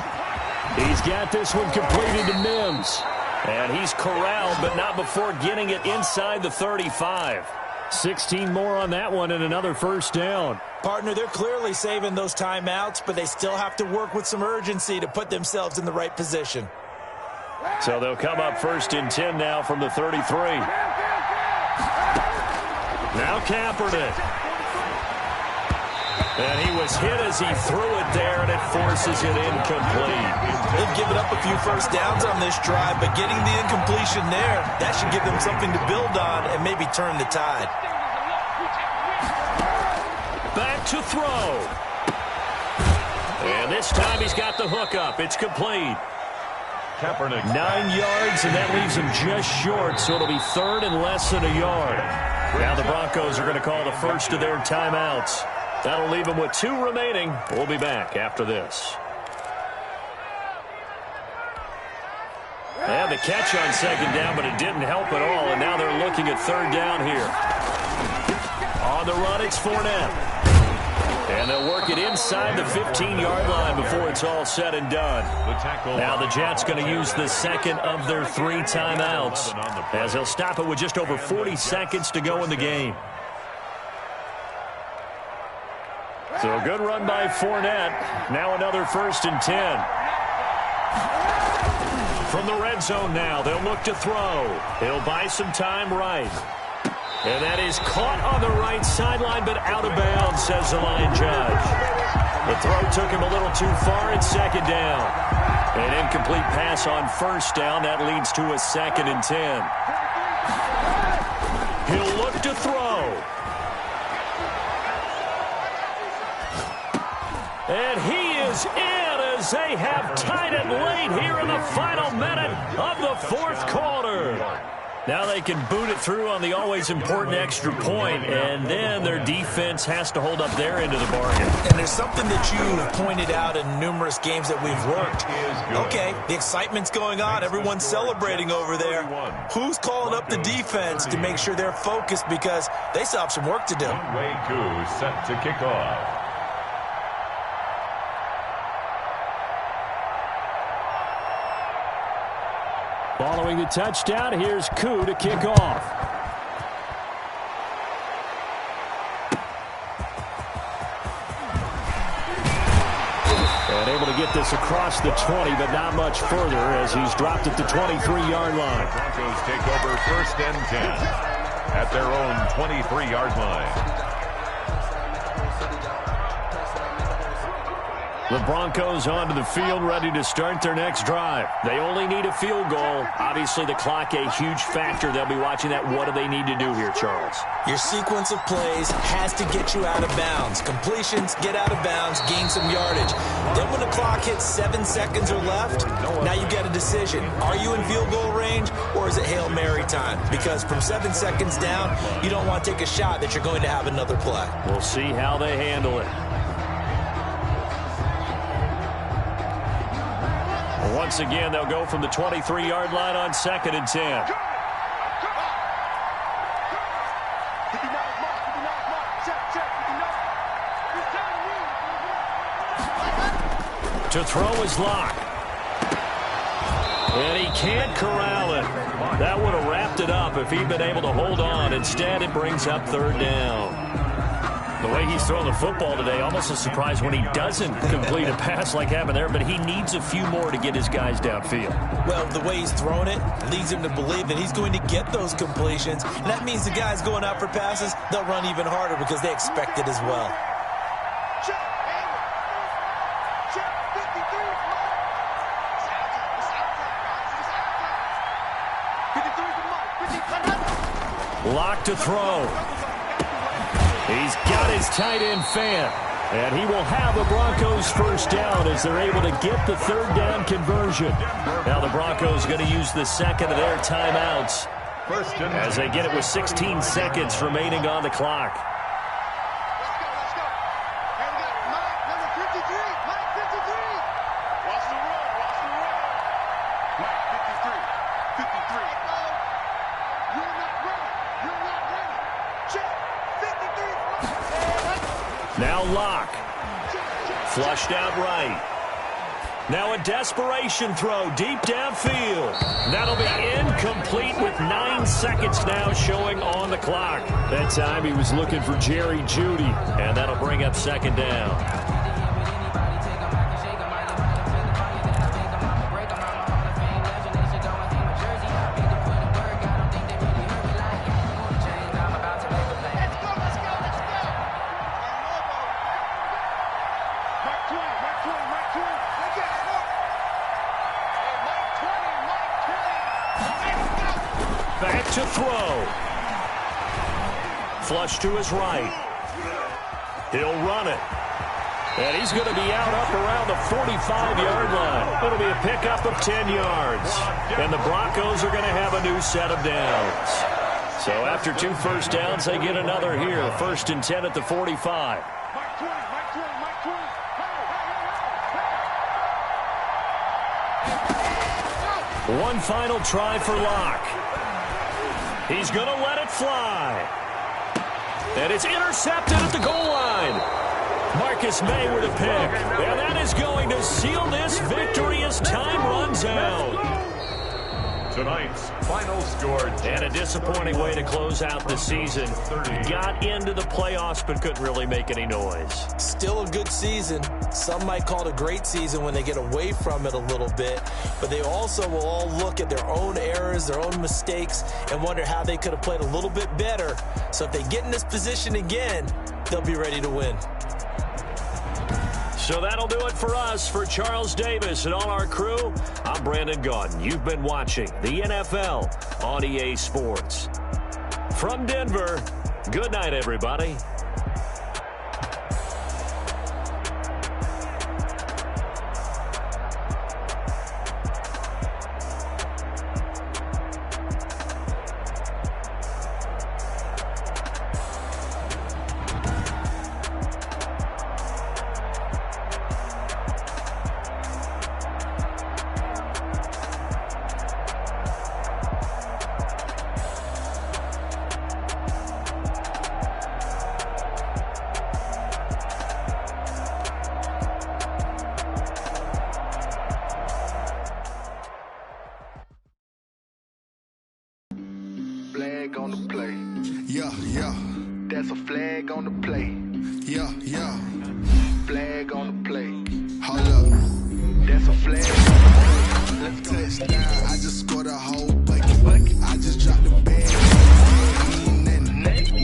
He's got this one completed to Mims. And he's corralled, but not before getting it inside the 35. 16 more on that one and another 1st down. Partner, they're clearly saving those timeouts, but they still have to work with some urgency to put themselves in the right position. So they'll come up 1st and 10 now from the 33. Now Kaepernick. And he was hit as he threw it there, and it forces it incomplete. They've given up a few first downs on this drive, but getting the incompletion there, that should give them something to build on and maybe turn the tide. Back to throw. And this time he's got the hook up. It's complete. Kaepernick. 9 yards, and that leaves him just short, so it'll be third and less than a yard. Now the Broncos are going to call the first of their timeouts. That'll leave them with 2 remaining. We'll be back after this. They had the catch on second down, but it didn't help at all, and now they're looking at third down here. On the run, it's Fournette. And they'll work it inside the 15-yard line before it's all said and done. Now the Jets going to use the second of their 3 timeouts, as they'll stop it with just over 40 seconds to go in the game. So a good run by Fournette. Now another 1st and 10. From the red zone now, they'll look to throw. He'll buy some time right. And that is caught on the right sideline, but out of bounds, says the line judge. The throw took him a little too far at second down. An incomplete pass on first down. That leads to a 2nd and 10. He'll look to throw. And he is in as they have tied it late here in the final minute of the 4th quarter. Now they can boot it through on the always important extra point, and then their defense has to hold up their end of the bargain. And there's something that you've pointed out in numerous games that we've worked. Okay, the excitement's going on. Everyone's celebrating over there. Who's calling up the defense to make sure they're focused, because they still have some work to do? Way Koo set to kick off. Following the touchdown, here's Koo to kick off. And able to get this across the 20, but not much further as he's dropped at the 23-yard line. Broncos take over 1st and 10 at their own 23-yard line. The Broncos onto the field, ready to start their next drive. They only need a field goal. Obviously, the clock a huge factor. They'll be watching that. What do they need to do here, Charles? Your sequence of plays has to get you out of bounds. Completions, get out of bounds, gain some yardage. Then when the clock hits 7 seconds or left, now you get a decision. Are you in field goal range, or is it Hail Mary time? Because from 7 seconds down, you don't want to take a shot that you're going to have another play. We'll see how they handle it. Once again, they'll go from the 23-yard line on 2nd and 10. To throw is Locke. And he can't corral it. That would have wrapped it up if he'd been able to hold on. Instead, it brings up 3rd down. The way he's throwing the football today, almost a surprise when he doesn't complete a pass like happened there, but he needs a few more to get his guys downfield. Well, the way he's throwing it leads him to believe that he's going to get those completions. And that means the guys going out for passes, they'll run even harder because they expect it as well. Lock to throw. He's got his tight end fan, and he will have the Broncos 1st down as they're able to get the 3rd down conversion. Now the Broncos going to use the 2nd of their timeouts as they get it with 16 seconds remaining on the clock. Now Locke. Flushed out right. Now a desperation throw deep downfield. That'll be incomplete with 9 seconds now showing on the clock. That time he was looking for Jerry Jeudy, and that'll bring up 2nd down. back to throw. Flush to his right. He'll run it. And he's going to be out up around the 45-yard line. It'll be a pickup of 10 yards. And the Broncos are going to have a new set of downs. So after 2 first downs, they get another here. 1st and 10 at the 45. One final try for Locke. He's going to let it fly. And it's intercepted at the goal line. Marcus May with a pick. And that is going to seal this victory as time runs out. Tonight's final score. And a disappointing way to close out the season. Got into the playoffs but couldn't really make any noise. Still a good season. Some might call it a great season when they get away from it a little bit. But they also will all look at their own errors, their own mistakes, and wonder how they could have played a little bit better. So if they get in this position again, they'll be ready to win. So that'll do it for us. For Charles Davis and all our crew, I'm Brandon Gaudin. You've been watching the NFL on EA Sports. From Denver, good night, everybody. Flag on the play. Yeah, yeah. That's a flag on the play. Yeah, yeah. Flag on the play. Hold up. That's a flag on the play. Let's go. Touchdown. I just scored a whole bucket. I just dropped the bag.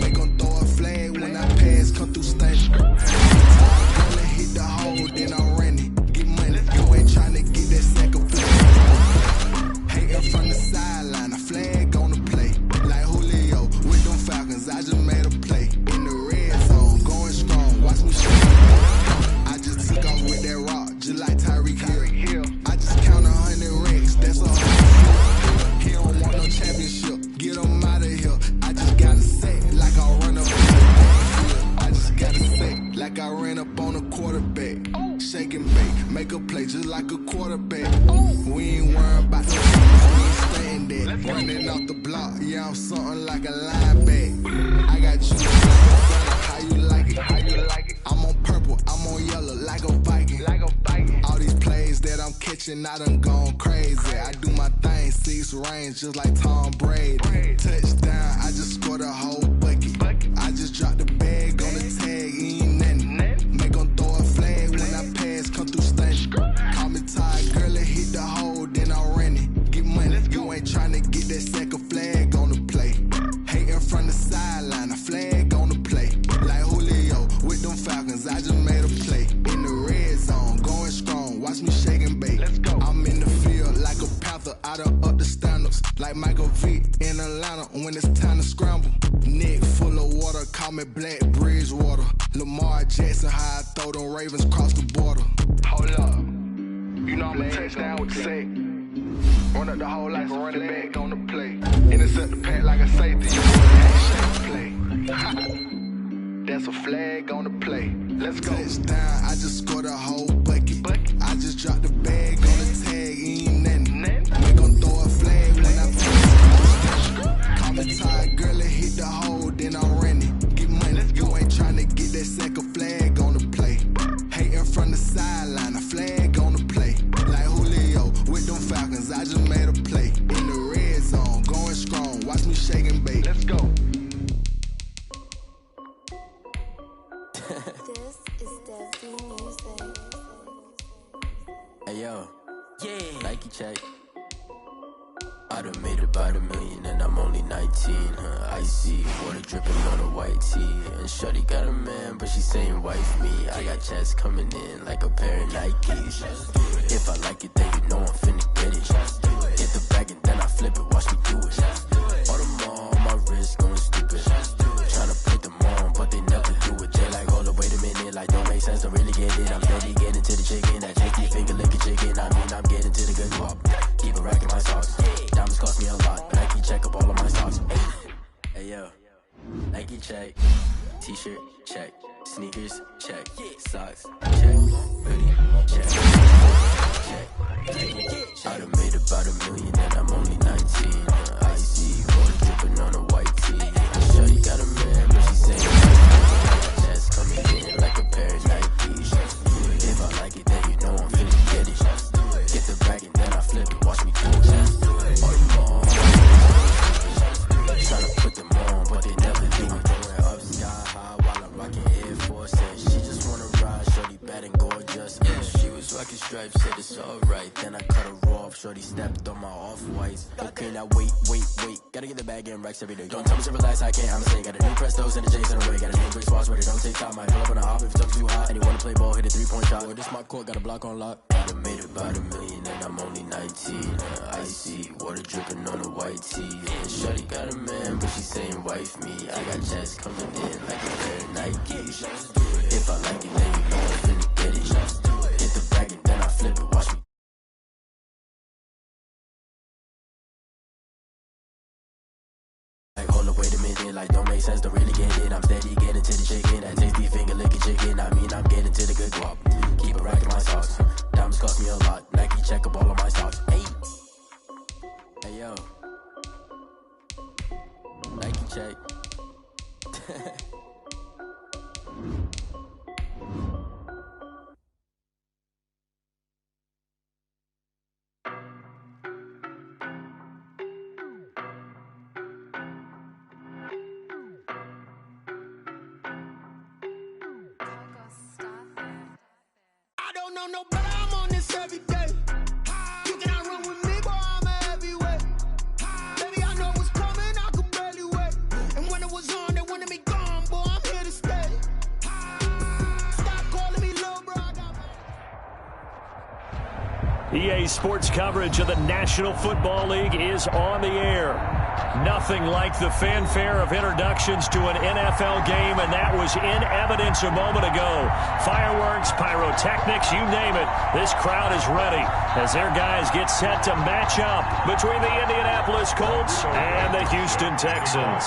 They gon' throw a flag when I pass, come through station. Girl, hit the hole, then I ran it. Get money. You ain't tryna get that second flag. Hating from the sideline, a flag on the play. Like Julio with them Falcons, I just made a play. In the red zone, going strong, watch me shoot. I just took off with that rock, just like Tyreek Hill. I just count 100 racks, that's a whole. He don't want no championship, get him out of here. I just gotta say, like I run up on the I just gotta say, like I ran up on a quarterback. Shake and bake, make a play just like a quarterback. We ain't worried about the we ain't staying there. Running off the block, yeah, I'm something like a linebacker. I got you, how you like it? How you like it? I'm on purple, I'm on yellow, like a Viking. Like a Viking. All these plays that I'm catching, I done gone crazy. I do my thing, 6 range, just like Tom Brady. Touchdown, I just scored a whole bucket. I just dropped the bag on the tag, ain't nothing. Make 'em throw a flag when I pass, come through station. Call me tired, girl, hit the hole, then I ran it. Get money, you ain't tryna get that second flag on the play. Hating from the sideline, a flag on the play. Like Julio with them Falcons, I just made a play. In the red zone, going strong, watch me shake and bake. I'm in the field like a Panther, I done up the standards. Like Michael Vick in Atlanta when it's time to scramble. Neck full of water, call me Black Bridgewater. Lamar Jackson, how I throw them Ravens across the border. Hold up. You know I'm a touchdown with the sack. Run up the hole like a running back on the play. Intercept the pack like a safety. You want to play. That's a flag on the play. Let's go. Touchdown, I just scored a whole bucket. I just dropped the bag on the tag, ain't nothing. Make 'em throw a flag when I pass. Call me tired, girl, hit the hole, then I ran it. Get money, you ain't tryna get that second flag on the play. Hating from the sideline, a flag on the play. Like Julio with them Falcons, I just made a play. In the red zone, going strong, watch me shake and bake. Let's go. This is Desi Music. Hey yo, yeah, Nike check. I done made about $1 million and I'm only 19, icy, water dripping on a white tee. And shorty got a man, but she saying wife me. I got checks coming in like a pair of Nikes. If I like it, then you know I'm finna get it. Get the bag and then I flip it, watch me do it. T-shirt, check. Sneakers, check. Socks, check. Hoodie, check. Check. I done made about $1 million and I'm only 19. Icy water dripping on a white tee. Shorty got a man, but she saying that's coming in like a pair of Nikes. If I like it, then you know I'm finna get it. Get the bag and then I flip it. Watch me do it. All them on. Tryna put them on, but they never leave me. Going up sky high while I'm rocking Air Force. And she just wanna ride, shorty bad and gorgeous. Yeah, she was rocking stripes, said it's alright. Then I cut her off, shorty stepped on my off-whites. Okay, now wait. Gotta get the bag and racks every day. Don't tell me to relax, I can't, I'ma say. Got a new Prestos and the J's in the way. Got a new Chris Foss, but it don't take time. Might pull up on a hop if it's too hot. And you wanna play ball, hit a 3-point shot. Or this my court, got a block on lock. I done made about $1 million and I'm only 19. Icy water dripping on a white tee. And shorty got a man, but she saying wife me. I got checks coming in like a pair of Nikes. If I like it, then you know I'm finna get it. Hit the bag and then I flip it. Watch me. Like, hold up, wait a minute, like, don't make sense, don't really get it. I'm steady getting to the chicken, that tasty finger licking chicken. I mean, I'm getting to the good guap. Keep a rack in my socks. Diamonds cost me a lot. Nike check up all of my stocks. Hey, yo. Nike check. I don't know no better, I'm on this every day. You cannot run with me, boy, I'm a heavyweight. Baby, I know what's coming, I could barely wait. And when it was on, they wanted me gone, boy, I'm here to stay. Stop calling me little bro, I got EA Sports coverage of the National Football League is on the air. Nothing like the fanfare of introductions to an NFL game, and that was in evidence a moment ago. Fireworks, pyrotechnics, you name it. This crowd is ready as their guys get set to match up between the Indianapolis Colts and the Houston Texans.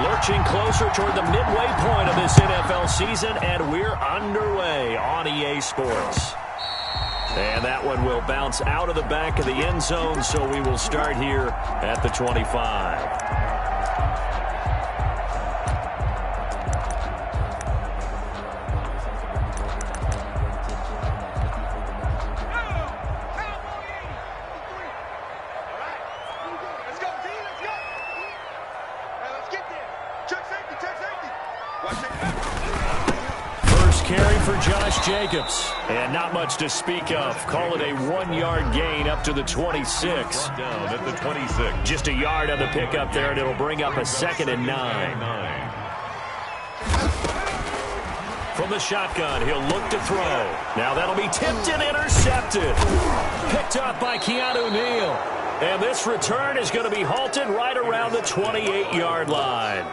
Lurching closer toward the midway point of this NFL season, and we're underway on EA Sports. And that one will bounce out of the back of the end zone, so we will start here at the 25. Josh Jacobs, and not much to speak of. Call it a 1-yard gain up to the 26. Down at the 26. Just a yard on the pickup there, and it'll bring up a 2nd and 9. From the shotgun, he'll look to throw. Now that'll be tipped and intercepted. Picked up by Keanu Neal. And this return is going to be halted right around the 28-yard line.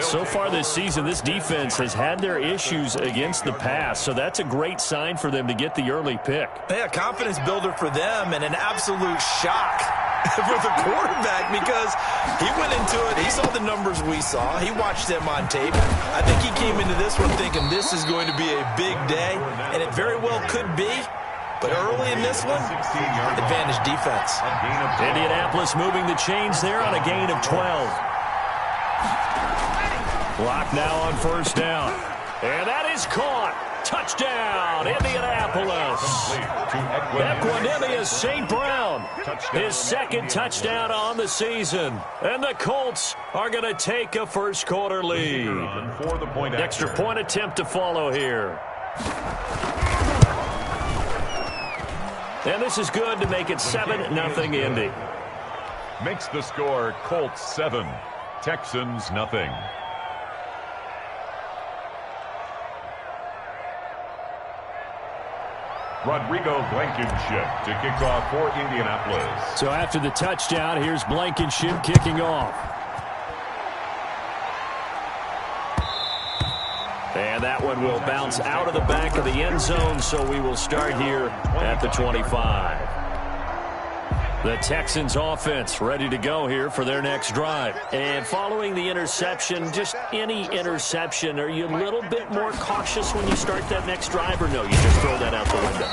So far this season, this defense has had their issues against the pass, so that's a great sign for them to get the early pick. Yeah, confidence builder for them and an absolute shock for the quarterback because he went into it. He saw the numbers we saw. He watched them on tape. I think he came into this one thinking this is going to be a big day, and it very well could be. But early in this one, advantage defense. Indianapolis moving the chains there on a gain of 12. Clock now on first down. And that is caught. Touchdown, Indianapolis. Equanimous St. Brown. His second touchdown on the season. And the Colts are going to take a first-quarter lead. Extra point attempt to follow here. And this is good to make it 7-0 Indy. Makes the score Colts 7, Texans nothing. Rodrigo Blankenship to kick off for Indianapolis. So after the touchdown, here's Blankenship kicking off. And that one will bounce out of the back of the end zone, so we will start here at the 25. The Texans offense ready to go here for their next drive. And following the interception, just any interception, are you a little bit more cautious when you start that next drive, or no, you just throw that out the window?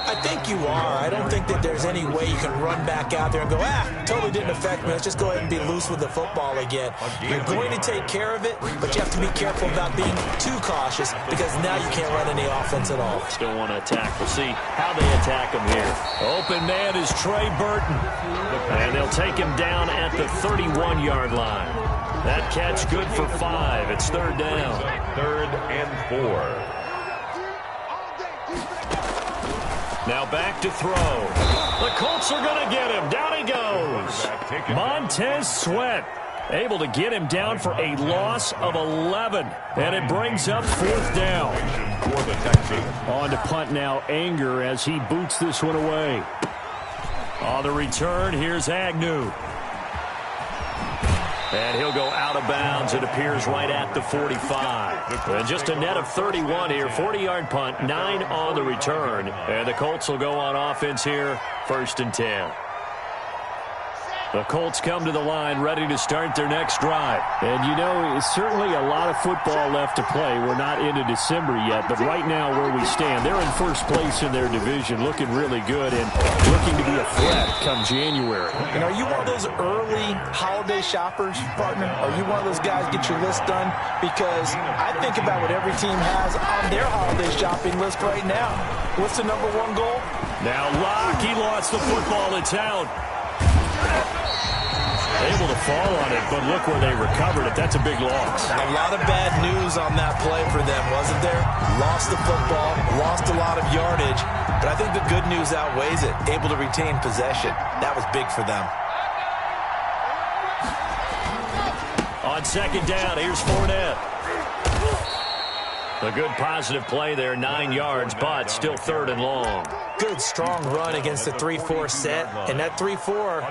I think you are. I don't think that there's any way you can run back out there and go, totally didn't affect me. Let's just go ahead and be loose with the football again. You're going to take care of it, but you have to be careful about being too cautious because now you can't run any offense at all. Still want to attack. We'll see how they attack him here. Open man is Trey Burton. And they'll take him down at the 31-yard line. That catch good for 5. It's third down. 3rd and 4. Now back to throw. The Colts are going to get him. Down he goes. Montez Sweat able to get him down for a loss of 11. And it brings up 4th down. On to punt now, Anger, as he boots this one away. On the return, here's Agnew. And he'll go out of bounds. It appears right at the 45. And just a net of 31 here. 40-yard punt, 9 on the return. And the Colts will go on offense here, 1st and 10. The Colts come to the line ready to start their next drive. And, you know, it's certainly a lot of football left to play. We're not into December yet, but right now where we stand, they're in first place in their division, looking really good and looking to be a threat come January. And are you one of those early holiday shoppers, partner? Are you one of those guys get your list done? Because I think about what every team has on their holiday shopping list right now. What's the number 1 goal? Now Locke, he lost the football. It's out. Able to fall on it, but look where they recovered it. That's a big loss. A lot of bad news on that play for them, wasn't there? Lost the football, lost a lot of yardage, but I think the good news outweighs it. Able to retain possession. That was big for them. On 2nd down, here's Fournette. A good positive play there, 9 yards, but still 3rd and long. Good, strong run against the 3-4 set. And that 3-4,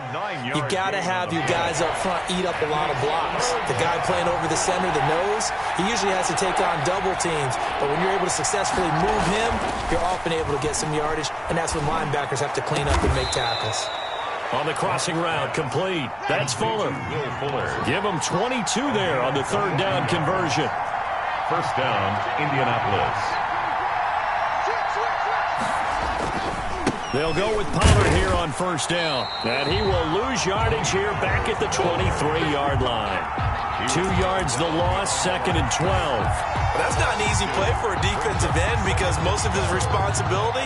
you got to have your guys up front eat up a lot of blocks. The guy playing over the center, the nose, he usually has to take on double teams. But when you're able to successfully move him, you're often able to get some yardage. And that's when linebackers have to clean up and make tackles. On the crossing route, complete. That's Fuller. Give him 22 there on the 3rd down conversion. 1st down, Indianapolis. They'll go with Pollard here on 1st down. And he will lose yardage here back at the 23-yard line. 2 yards the loss, 2nd and 12. That's not an easy play for a defensive end because most of his responsibility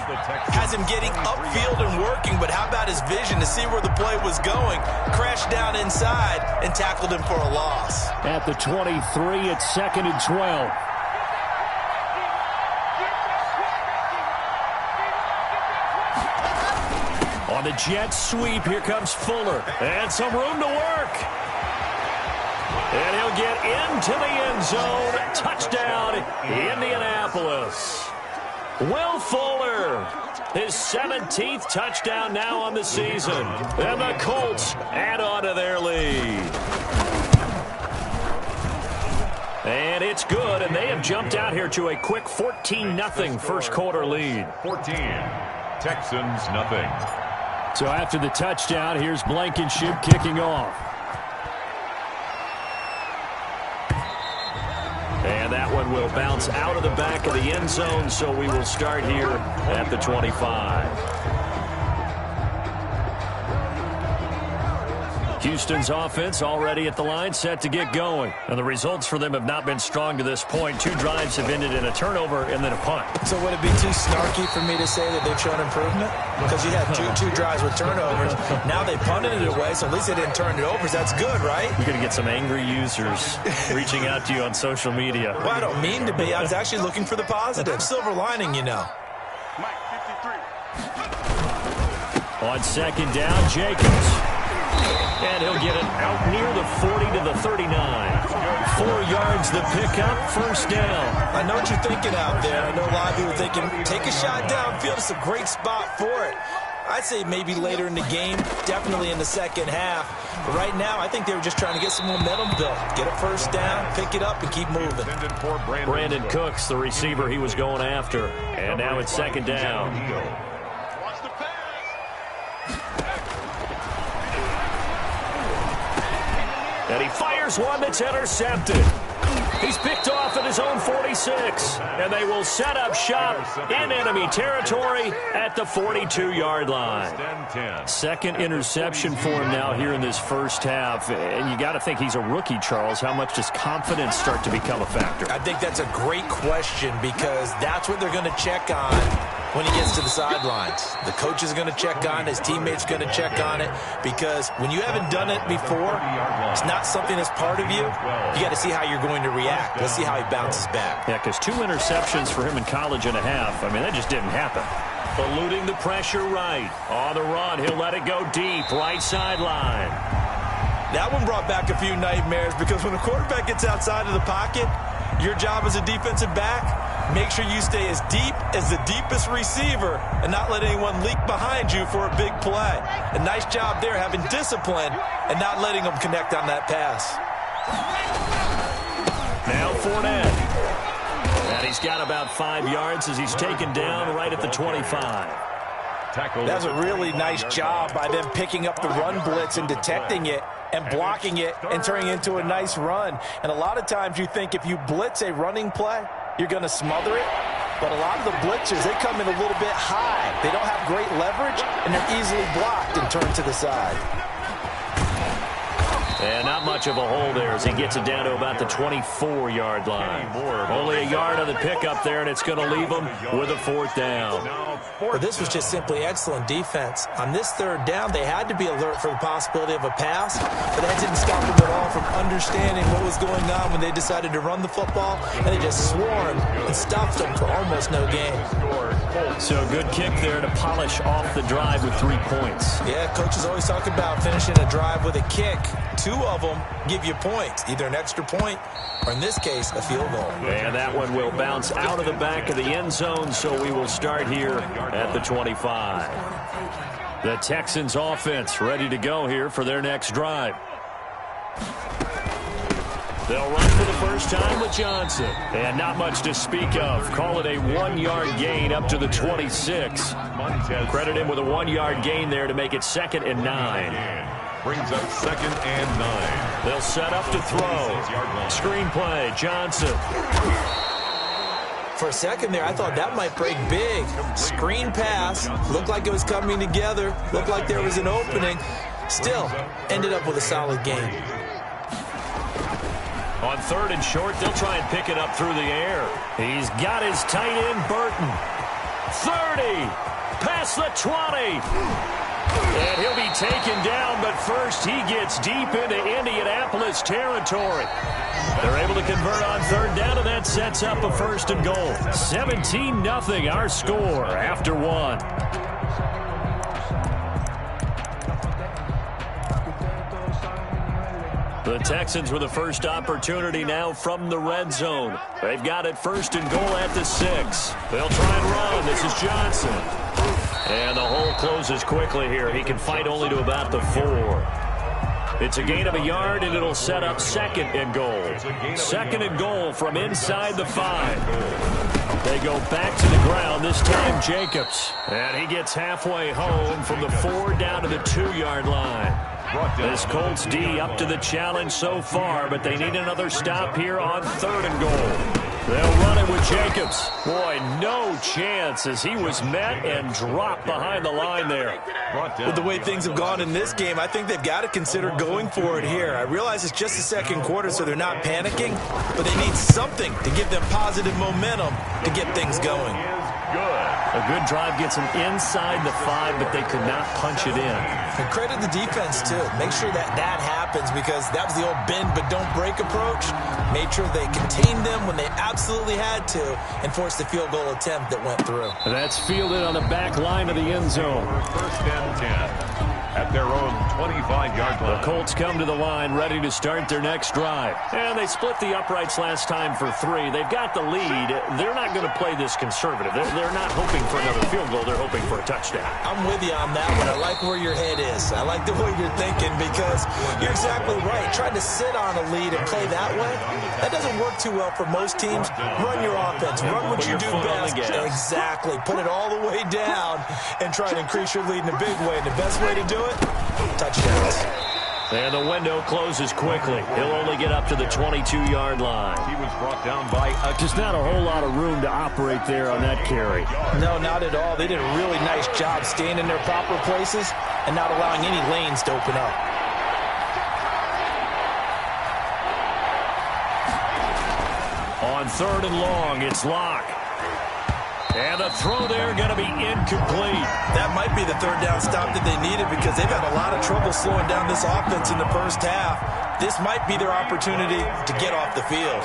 has him getting upfield and working, but how about his vision to see where the play was going, crashed down inside, and tackled him for a loss. At the 23, it's 2nd and 12. On the jet sweep, here comes Fuller. And some room to work. And he'll get into the end zone. Touchdown, Indianapolis. Will Fuller, his 17th touchdown now on the season. And the Colts add on to their lead. And it's good, and they have jumped out here to a quick 14-0 first quarter lead. 14, Texans nothing. So after the touchdown, here's Blankenship kicking off. And that one will bounce out of the back of the end zone, so we will start here at the 25. Houston's offense already at the line, set to get going. And the results for them have not been strong to this point. 2 drives have ended in a turnover and then a punt. So would it be too snarky for me to say that they've shown improvement? Because you had two drives with turnovers. Now they punted it away, so at least they didn't turn it over. That's good, right? You're going to get some angry users reaching out to you on social media. Well, I don't mean to be. I was actually looking for the positive. Silver lining, you know. On 2nd down, Jacobs. And he'll get it out near the 40 to the 39. 4 yards the pickup, 1st down. I know what you're thinking out there. I know a lot of people are thinking, take a shot downfield. It's a great spot for it. I'd say maybe later in the game, definitely in the second half. But right now, I think they were just trying to get some momentum built. Get a 1st down, pick it up, and keep moving. Brandon Cooks, the receiver he was going after. And now it's 2nd down. And he fires one that's intercepted. He's picked off at his own 46. And they will set up shop in enemy territory at the 42-yard line. Second interception for him now here in this first half. And you got to think he's a rookie, Charles. How much does confidence start to become a factor? I think that's a great question because that's what they're going to check on when he gets to the sidelines. The coach is going to check on it. His teammates going to check on it because when you haven't done it before, it's not something that's part of you. You got to see how you're going to react. Let's see how he bounces back. Yeah, because 2 interceptions for him in college and a half. I mean, that just didn't happen. Eluding the pressure right. On the run, he'll let it go deep. Right sideline. That one brought back a few nightmares because when a quarterback gets outside of the pocket, your job as a defensive back, make sure you stay as deep as the deepest receiver and not let anyone leak behind you for a big play. A nice job there having discipline and not letting them connect on that pass. Now Fournette. And he's got about 5 yards as he's taken down right at the 25. That's a really nice job by them picking up the run blitz and detecting it and blocking it and turning it into a nice run. And a lot of times you think if you blitz a running play, you're going to smother it. But a lot of the blitzers, they come in a little bit high. They don't have great leverage, and they're easily blocked and turned to the side. And not much of a hole there as he gets it down to about the 24-yard line. Only a yard on the pickup there, and it's going to leave him with a 4th down. Well, this was just simply excellent defense. On this 3rd down, they had to be alert for the possibility of a pass, but that didn't stop them at all from understanding what was going on when they decided to run the football, and they just swarmed and stuffed them for almost no gain. So good kick there to polish off the drive with 3 points. Yeah, coaches always talk about finishing a drive with a kick. 2 of them give you points, either an extra point or, in this case, a field goal. And that one will bounce out of the back of the end zone, so we will start here at the 25. The Texans offense ready to go here for their next drive. They'll run for the first time with Johnson. And not much to speak of. Call it a 1-yard gain up to the 26. Credit him with a 1-yard gain there to make it 2nd and 9. Brings up 2nd and 9. They'll set up to throw. Screen play, Johnson. For a second there, I thought that might break big. Screen pass. Looked like it was coming together. Looked like there was an opening. Still, ended up with a solid game. On 3rd and short, they'll try and pick it up through the air. He's got his tight end, Burton. 30. Past the 20. And he'll be taken down, but first he gets deep into Indianapolis territory. They're able to convert on 3rd down, and that sets up a 1st and goal. 17-0 our score after 1. The Texans with the first opportunity now from the red zone. They've got it 1st and goal at the 6. They'll try and run. This is Johnson. And the hole closes quickly here. He can fight only to about the 4. It's a gain of a yard, and it'll set up 2nd and goal. 2nd and goal from inside the 5. They go back to the ground, this time Jacobs. And he gets halfway home from the 4 down to the 2-yard line. This Colts D up to the challenge so far, but they need another stop here on 3rd and goal. They'll run it with Jacobs. Boy, no chance as he was met and dropped behind the line there. With the way things have gone in this game, I think they've got to consider going for it here. I realize it's just the 2nd quarter, so they're not panicking, but they need something to give them positive momentum to get things going. A good drive gets them inside the 5, but they could not punch it in. And credit the defense, too. Make sure that happens because that was the old bend but don't break approach. Made sure they contained them when they absolutely had to and forced the field goal attempt that went through. That's fielded on the back line of the end zone. 1st and 10. At their own 25-yard line. The Colts come to the line ready to start their next drive. And they split the uprights last time for 3. They've got the lead. They're not going to play this conservative. They're not hoping for another field goal. They're hoping for a touchdown. I'm with you on that one. I like where your head is. I like the way you're thinking because you're exactly right. Trying to sit on a lead and play that way, that doesn't work too well for most teams. Run your offense. Run what you do best. Exactly. Put it all the way down and try to increase your lead in a big way. And the best way to do it, touchdowns. And the window closes quickly. He'll only get up to the 22-yard line. He was brought down by just not a whole lot of room to operate there on that carry. No, not at all. They did a really nice job staying in their proper places and not allowing any lanes to open up. On 3rd and long, it's Locke. And the throw there going to be incomplete. That might be the 3rd down stop that they needed because they've had a lot of trouble slowing down this offense in the first half. This might be their opportunity to get off the field.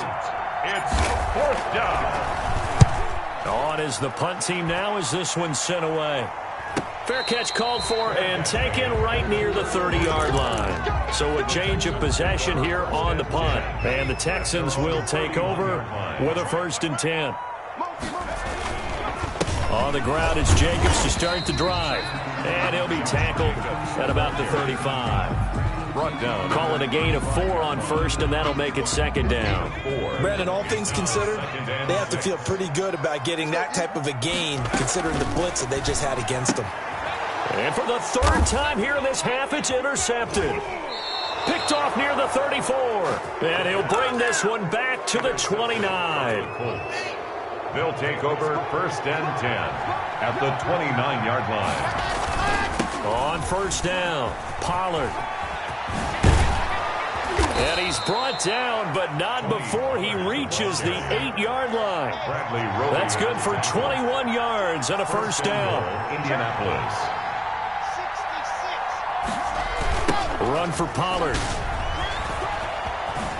It's 4th down. On is the punt team now as this one's sent away. Fair catch called for and taken right near the 30-yard line. So a change of possession here on the punt. And the Texans will take over with a 1st and 10. On the ground is Jacobs to start the drive. And he'll be tackled at about the 35. Brought down. Call it a gain of 4 on 1st, and that'll make it 2nd down. Brandon, all things considered, they have to feel pretty good about getting that type of a gain, considering the blitz that they just had against them. And for the 3rd time here in this half, it's intercepted. Picked off near the 34. And he'll bring this one back to the 29. They'll take over 1st and 10 at the 29-yard line. On 1st down, Pollard. And he's brought down, but not before he reaches the 8-yard line. That's good for 21 yards and a 1st down. Indianapolis. Run for Pollard.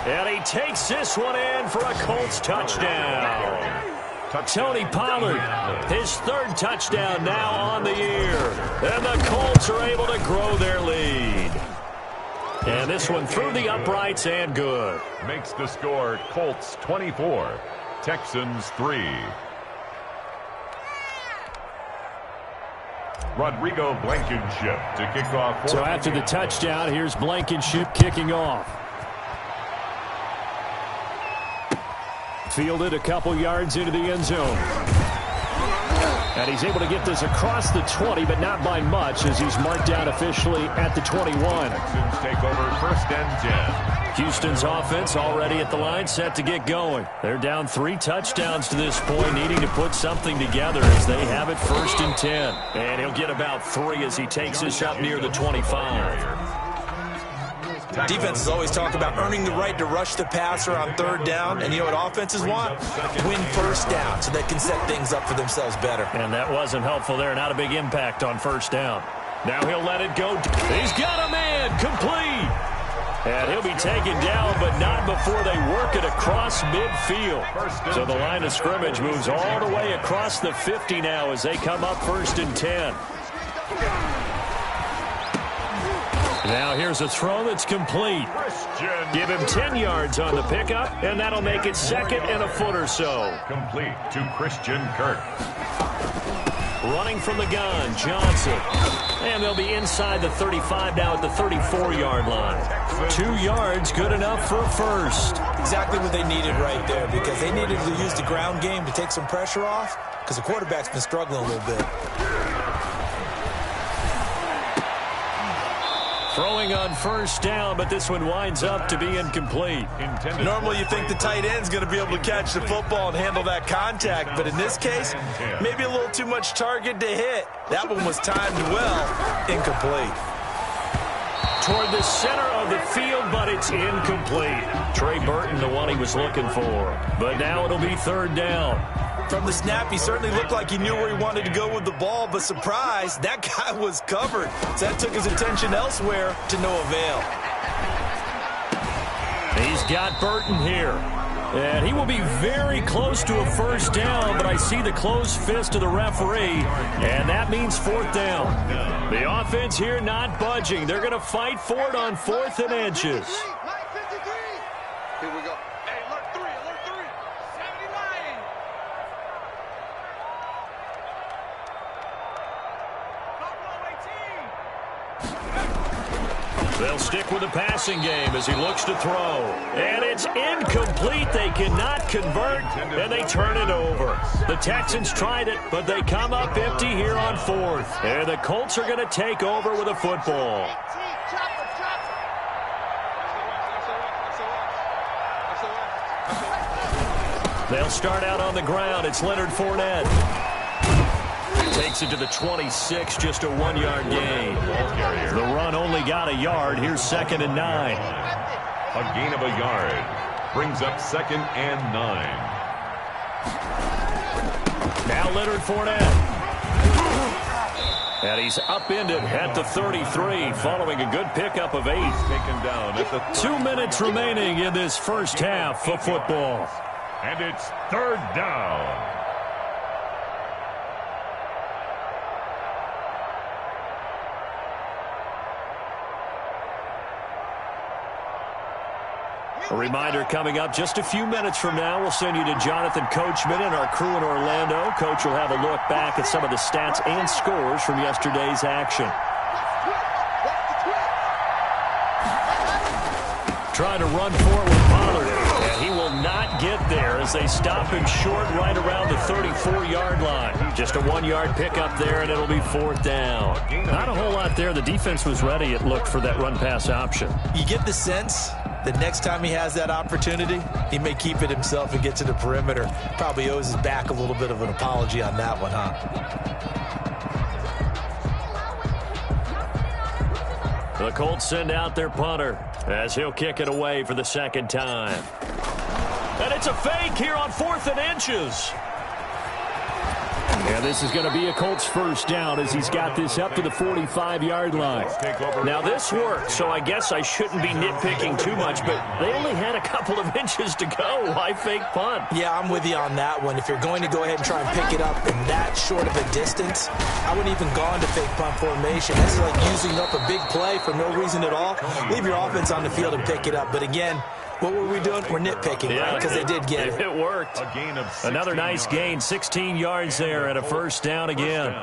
And he takes this one in for a Colts touchdown. Tony Pollard, his 3rd touchdown now on the year. And the Colts are able to grow their lead. And this one through the uprights and good. Makes the score Colts 24, Texans 3. Rodrigo Blankenship to kick off. So after the touchdown, here's Blankenship kicking off. Fielded a couple yards into the end zone. And he's able to get this across the 20, but not by much as he's marked down officially at the 21. Texans take over 1st and 10. Houston's offense already at the line, set to get going. They're down 3 touchdowns to this point, needing to put something together as they have it 1st and 10. And he'll get about 3 as he takes this up near the 25. Defenses always talk about earning the right to rush the passer on 3rd down, and you know what offenses want? Win 1st down so they can set things up for themselves better. And that wasn't helpful there. Not a big impact on 1st down. Now he'll let it go. He's got a man complete. And he'll be taken down, but not before they work it across midfield. So the line of scrimmage moves all the way across the 50 now as they come up 1st and 10. Now here's a throw that's complete. Give him 10 yards on the pickup, and that'll make it 2nd and a foot or so. Complete to Christian Kirk. Running from the gun, Johnson. And they'll be inside the 35 now at the 34-yard line. 2 yards, good enough for a 1st. Exactly what they needed right there because they needed to use the ground game to take some pressure off because the quarterback's been struggling a little bit. Throwing on 1st down, but this one winds up to be incomplete. Normally you think the tight end's going to be able to catch the football and handle that contact, but in this case, maybe a little too much target to hit. That one was timed well, incomplete. Toward the center of the field, but it's incomplete. Trey Burton, the one he was looking for. But now it'll be 3rd down. From the snap, he certainly looked like he knew where he wanted to go with the ball, but surprise, that guy was covered. So that took his attention elsewhere to no avail. He's got Burton here. And he will be very close to a 1st down, but I see the closed fist of the referee, and that means 4th down. The offense here not budging. They're going to fight for it on 4th and inches. Here we go. Hey, alert 3, 79. They'll stick with the passing game as he looks to throw. And it's incomplete. They cannot convert, and they turn it over. The Texans tried it, but they come up empty here on 4th. And the Colts are going to take over with a football. They'll start out on the ground. It's Leonard Fournette. Takes it to the 26, just a 1-yard gain. The run only got a yard. Here's 2nd and 9. A gain of a yard brings up 2nd and 9. Now Leonard Fournette. And he's upended at the 33 following a good pickup of 8. Taken down at the 2 minutes remaining in this first half of football. And it's 3rd down. A reminder coming up just a few minutes from now. We'll send you to Jonathan Coachman and our crew in Orlando. Coach will have a look back at some of the stats and scores from yesterday's action. Trying to run forward with Pollard. And he will not get there as they stop him short right around the 34-yard line. Just a 1-yard pickup there, and it'll be 4th down. Not a whole lot there. The defense was ready, it looked, for that run-pass option. You get the sense the next time he has that opportunity, he may keep it himself and get to the perimeter. Probably owes his back a little bit of an apology on that one, huh? The Colts send out their punter as he'll kick it away for the 2nd time. And it's a fake here on 4th and inches. And this is going to be a Colts first down as he's got this up to the 45-yard line. Now, this worked, so I guess I shouldn't be nitpicking too much, but they only had a couple of inches to go. Why fake punt? Yeah, I'm with you on that one. If you're going to go ahead and try and pick it up in that short of a distance, I wouldn't even go into fake punt formation. This is like using up a big play for no reason at all. Leave your offense on the field and pick it up. But again, what were we doing? We're nitpicking, right? Because they did get it. It worked. Another nice gain, 16 yards there and a first down again. A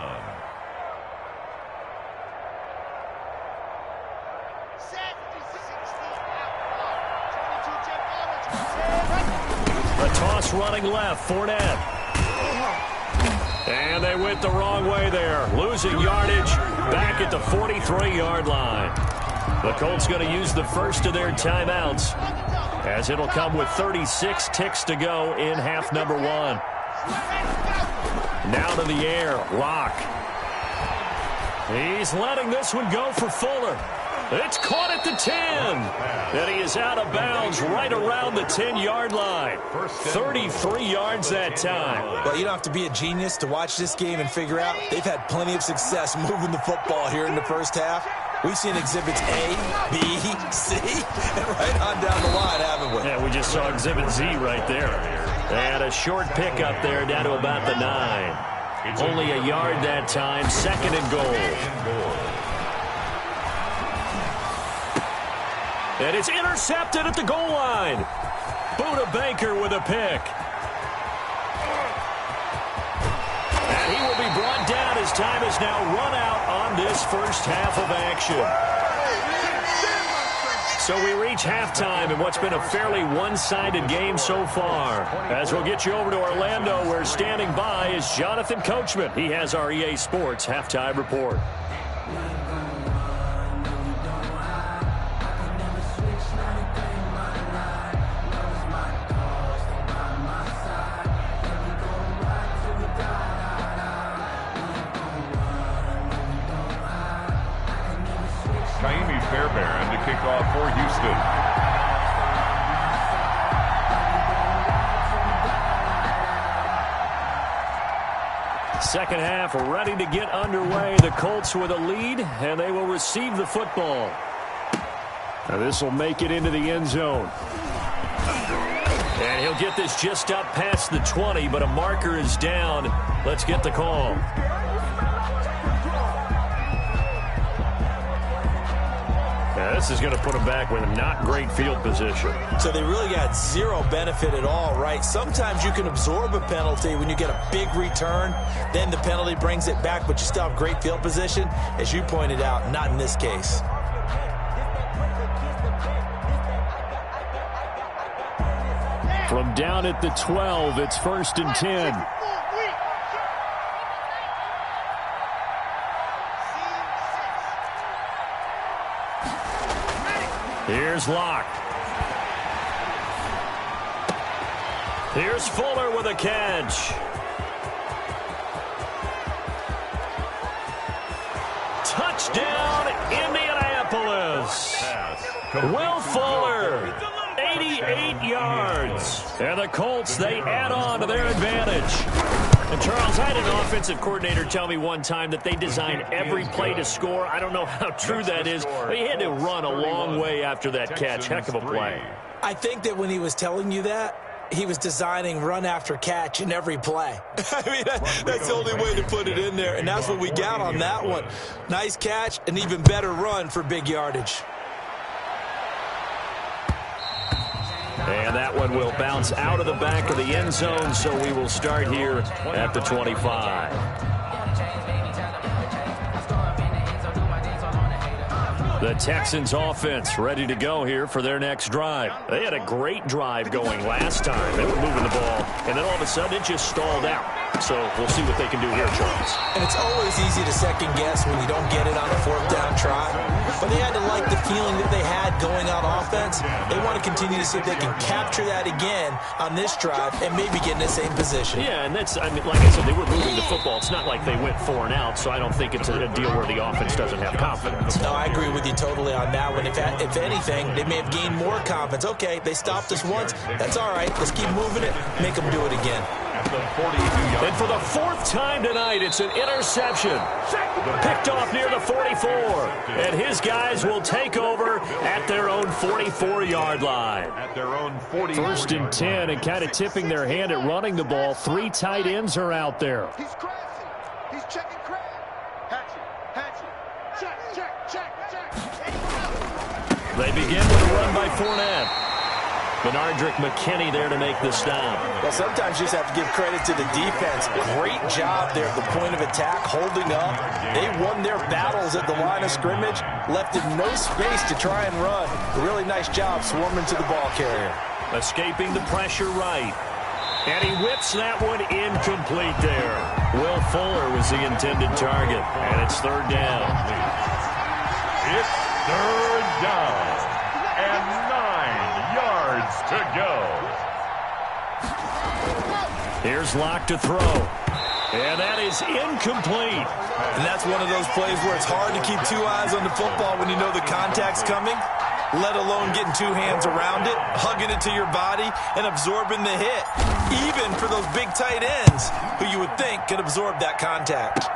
toss running left, Fournette. And they went the wrong way there. Losing yardage back at the 43-yard line. The Colts going to use the first of their timeouts, as it'll come with 36 ticks to go in half number 1. Now to the air, Locke. He's letting this one go for Fuller. It's caught at the 10. And he is out of bounds right around the 10-yard line. 33 yards that time. Well, you don't have to be a genius to watch this game and figure out they've had plenty of success moving the football here in the first half. We've seen exhibits A, B, C, and right on down the line, haven't we? Yeah, we just saw exhibit Z right there. And a short pickup there down to about the 9. Only a yard that time, 2nd and goal. And it's intercepted at the goal line. Buda Baker with a pick. And he will be brought down as time is now run out on this first half of action. So we reach halftime in what's been a fairly one-sided game so far. As we'll get you over to Orlando, where standing by is Jonathan Coachman. He has our EA Sports halftime report. Fairbairn to kick off for Houston. Second half ready to get underway. The Colts with a lead, and they will receive the football. Now this will make it into the end zone. And he'll get this just up past the 20, but a marker is down. Let's get the call. This is going to put them back with a not great field position. So they really got zero benefit at all, right? Sometimes you can absorb a penalty when you get a big return. Then the penalty brings it back, but you still have great field position. As you pointed out, not in this case. From down at the 12, it's 1st and 10. Here's Locke. Here's Fuller with a catch. Touchdown, Indianapolis. Will Fuller, 88 yards. And the Colts, they add on to their advantage. And Charles, I had an offensive coordinator tell me one time that they design every play to score. I don't know how true that is, but he had to run a long way after that catch. Heck of a play. I think that when he was telling you that, he was designing run after catch in every play. I mean, that's the only way to put it in there, and that's what we got on that one. Nice catch, an even better run for big yardage. And that one will bounce out of the back of the end zone, so we will start here at the 25. The Texans offense ready to go here for their next drive. They had a great drive going last time. They were moving the ball, and then all of a sudden it just stalled out. So we'll see what they can do here, Charles. And it's always easy to second guess when you don't get it on a fourth down try. But they had to like the feeling that they had going on offense. They want to continue to see if they can capture that again on this drive and maybe get in the same position. Yeah, and that's, I mean, like I said, they were moving the football. It's not like they went 4 and out, so I don't think it's a deal where the offense doesn't have confidence. No, I agree with you totally on that one. If anything, they may have gained more confidence. Okay, they stopped us once. That's all right. Let's keep moving it. Make them do it again. And for the 4th time tonight, it's an interception. Picked off near the 44. And his guys will take over at their own 44-yard line. First and 10, and kind of tipping their hand at running the ball. 3 tight ends are out there. He's crashing. He's checking crash. Hatchet. Check. They begin with a run by Fournette. Benardrick McKinney there to make the stop. Well, sometimes you just have to give credit to the defense. Great job there at the point of attack, holding up. They won their battles at the line of scrimmage, left him no space to try and run. A really nice job swarming to the ball carrier. Escaping the pressure right. And he whips that one incomplete there. Will Fuller was the intended target, and it's 3rd down. It's 3rd down and 9 yards to go. Here's Locke to throw. And that is incomplete. And that's one of those plays where it's hard to keep 2 eyes on the football when you know the contact's coming, let alone getting 2 hands around it, hugging it to your body, and absorbing the hit. Even for those big tight ends who you would think could absorb that contact.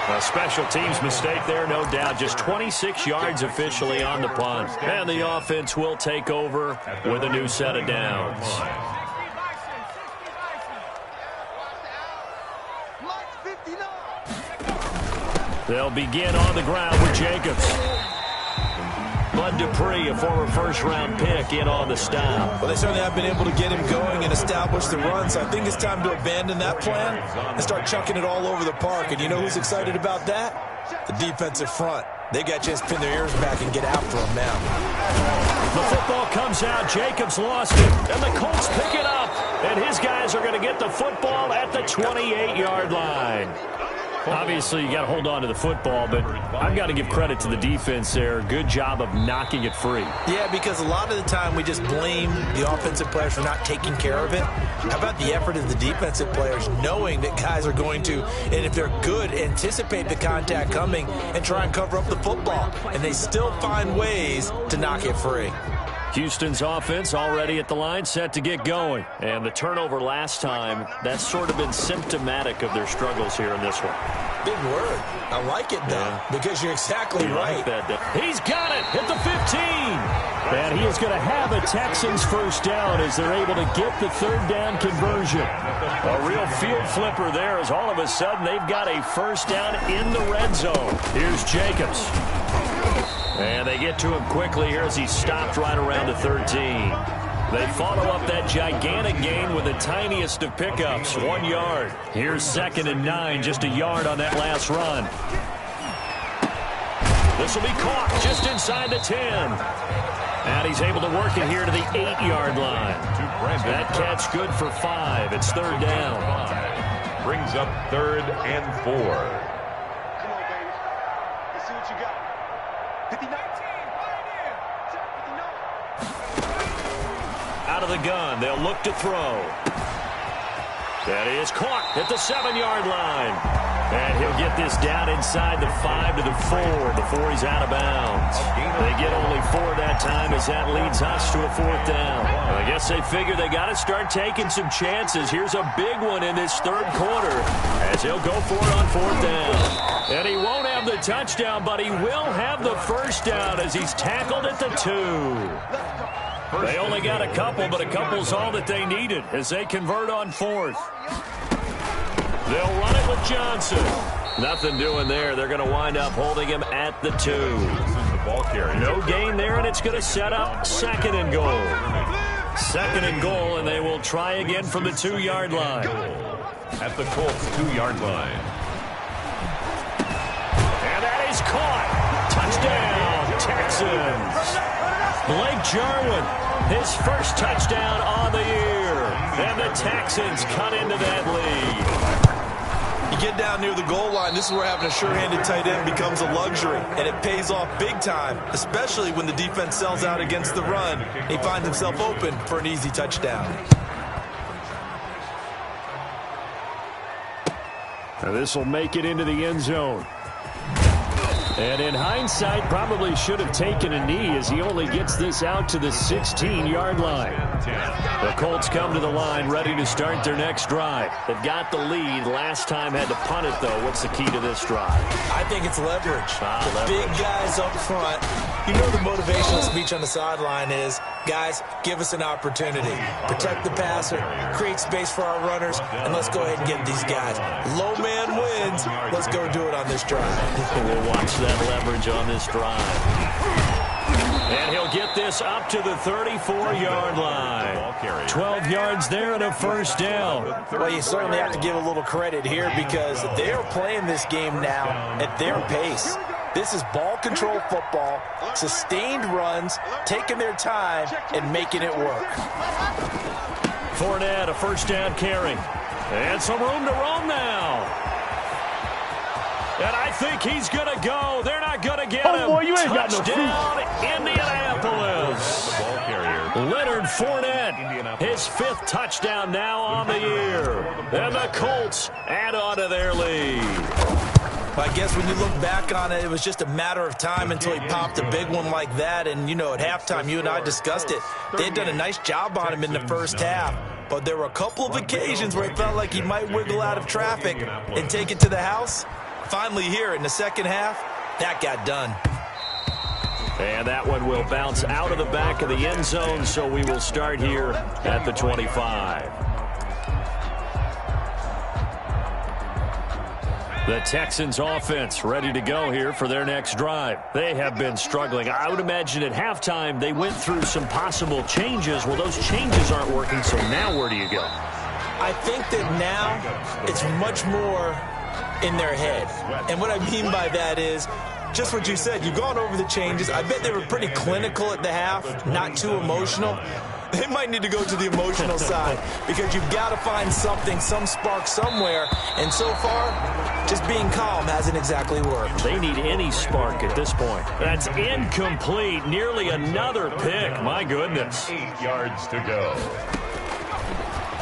A special teams mistake there, no doubt. Just 26 yards officially on the punt. And the offense will take over with a new set of downs. They'll begin on the ground with Jacobs. Bud Dupree, a former first-round pick, in on the stop. Well, they certainly have been able to get him going and establish the run, so I think it's time to abandon that plan and start chucking it all over the park. And you know who's excited about that? The defensive front. They got to just pin their ears back and get after him now. The football comes out. Jacobs lost it, and the Colts pick it up. And his guys are going to get the football at the 28-yard line. Obviously, you got to hold on to the football, but I've got to give credit to the defense there. Good job of knocking it free. Yeah, because a lot of the time we just blame the offensive players for not taking care of it. How about the effort of the defensive players knowing that guys are going to, and if they're good, anticipate the contact coming and try and cover up the football. And they still find ways to knock it free. Houston's offense already at the line, set to get going. And the turnover last time, that's sort of been symptomatic of their struggles here in this one. Big word. I like it, though, because you're exactly right. He's got it at the 15. And he is going to have a Texans first down as they're able to get the 3rd down conversion. A real field flipper there as all of a sudden they've got a first down in the red zone. Here's Jacobs. And they get to him quickly here as he stopped right around the 13. They follow up that gigantic gain with the tiniest of pickups, 1 yard. Here's 2nd and 9, just a yard on that last run. This will be caught just inside the 10. And he's able to work it here to the 8-yard line. That catch good for 5. It's 3rd down. Brings up 3rd and 4. Come on, baby. Let's see what you got. 59. out of the gun. They'll look to throw. That is caught at the 7-yard line. And he'll get this down inside the 5 to the 4 before he's out of bounds. They get only 4 that time as that leads us to a 4th down. I guess they figure they got to start taking some chances. Here's a big one in this 3rd quarter as he'll go for it on 4th down. And he won't have the touchdown, but he will have the 1st down as he's tackled at the 2. They only got a couple, but a couple's all that they needed as they convert on 4th. They'll run it with Johnson. Nothing doing there. They're going to wind up holding him at the 2. No gain there, and it's going to set up 2nd and goal. 2nd and goal, and they will try again from the 2-yard line. At the Colts 2-yard line. And that is caught. Touchdown, Texans. Blake Jarwin, his 1st touchdown on the year. And the Texans cut into that lead. You get down near the goal line, this is where having a sure-handed tight end becomes a luxury, and it pays off big time, especially when the defense sells out against the run. He finds himself open for an easy touchdown. Now this will make it into the end zone. And in hindsight, probably should have taken a knee as he only gets this out to the 16-yard line. The Colts come to the line ready to start their next drive. They've got the lead. Last time had to punt it, though. What's the key to this drive? I think it's leverage. Leverage. Big guys up front. You know the motivational speech on the sideline is, guys, give us an opportunity. Protect the passer, create space for our runners, and let's go ahead and get these guys. Low man wins. Let's go do it on this drive. We'll watch that leverage on this drive. And he'll get this up to the 34-yard line. 12 yards there and a 1st down. Well, you certainly have to give a little credit here because they're playing this game now at their pace. This is ball control football, sustained runs, taking their time, and making it work. Fournette, a 1st down carry. And some room to roam now. And I think he's going to go. They're not going to get him. Boy, you ain't Touchdown, got no Indianapolis. Leonard Fournette, his 5th touchdown now on the year. And the Colts add on to their lead. I guess when you look back on it, it was just a matter of time until he popped a big one like that. And, you know, at halftime, you and I discussed it. They had done a nice job on him in the 1st half. But there were a couple of occasions where it felt like he might wiggle out of traffic and take it to the house. Finally here in the 2nd half, that got done. And that one will bounce out of the back of the end zone, so we will start here at the 25. The Texans offense ready to go here for their next drive. They have been struggling. I would imagine at halftime they went through some possible changes. Well, those changes aren't working, so now where do you go? I think that now it's much more in their head. And what I mean by that is just what you said. You've gone over the changes. I bet they were pretty clinical at the half, not too emotional. They might need to go to the emotional side because you've got to find something, some spark somewhere. And so far, just being calm hasn't exactly worked. They need any spark at this point. That's incomplete. Nearly another pick. My goodness. 8 yards to go.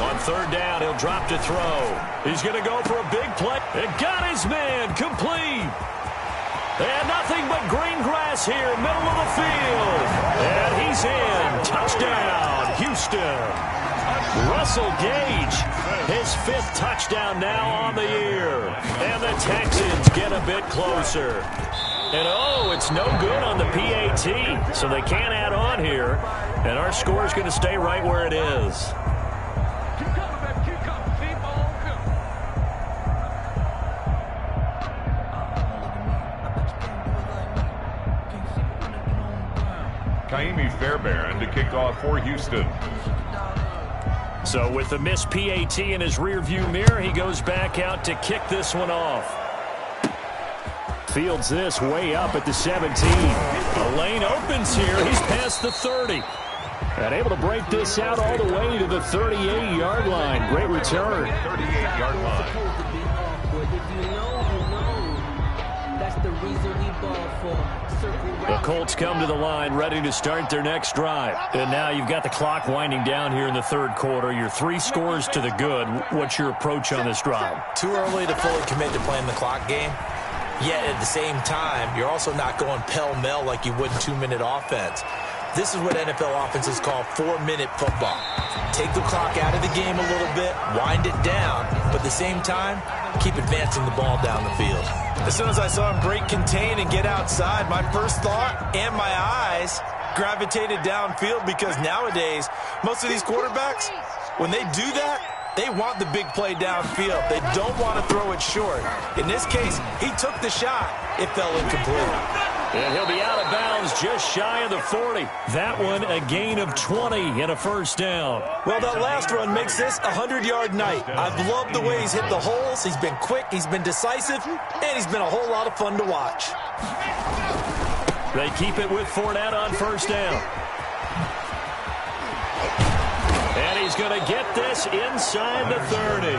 On 3rd down, he'll drop to throw. He's going to go for a big play. It got his man. Complete. And nothing but green grass here, middle of the field. And he's in. Touchdown, Houston. Russell Gage, his 5th touchdown now on the year. And the Texans get a bit closer. And, oh, it's no good on the PAT, so they can't add on here. And our score is going to stay right where it is. Kaimi Fairbairn to kick off for Houston. So with the missed PAT in his rearview mirror, he goes back out to kick this one off. Fields this way up at the 17. The lane opens here. He's past the 30. And able to break this out all the way to the 38-yard line. Great return. 38-yard line. The Colts come to the line ready to start their next drive. And now you've got the clock winding down here in the third quarter. You're 3 scores to the good. What's your approach on this drive? Too early to fully commit to playing the clock game. Yet at the same time, you're also not going pell-mell like you would in 2-minute offense. This is what NFL offenses call 4-minute football. Take the clock out of the game a little bit, wind it down, but at the same time, keep advancing the ball down the field. As soon as I saw him break contain and get outside, my first thought and my eyes gravitated downfield, because nowadays, most of these quarterbacks, when they do that, they want the big play downfield. They don't want to throw it short. In this case, he took the shot. It fell incomplete. And he'll be out of bounds just shy of the 40. That one a gain of 20 and a first down. Well, that last run makes this a 100-yard night. I've loved the way he's hit the holes. He's been quick, he's been decisive, and he's been a whole lot of fun to watch. They keep it with Fournette on first down. And he's going to get this inside the 30.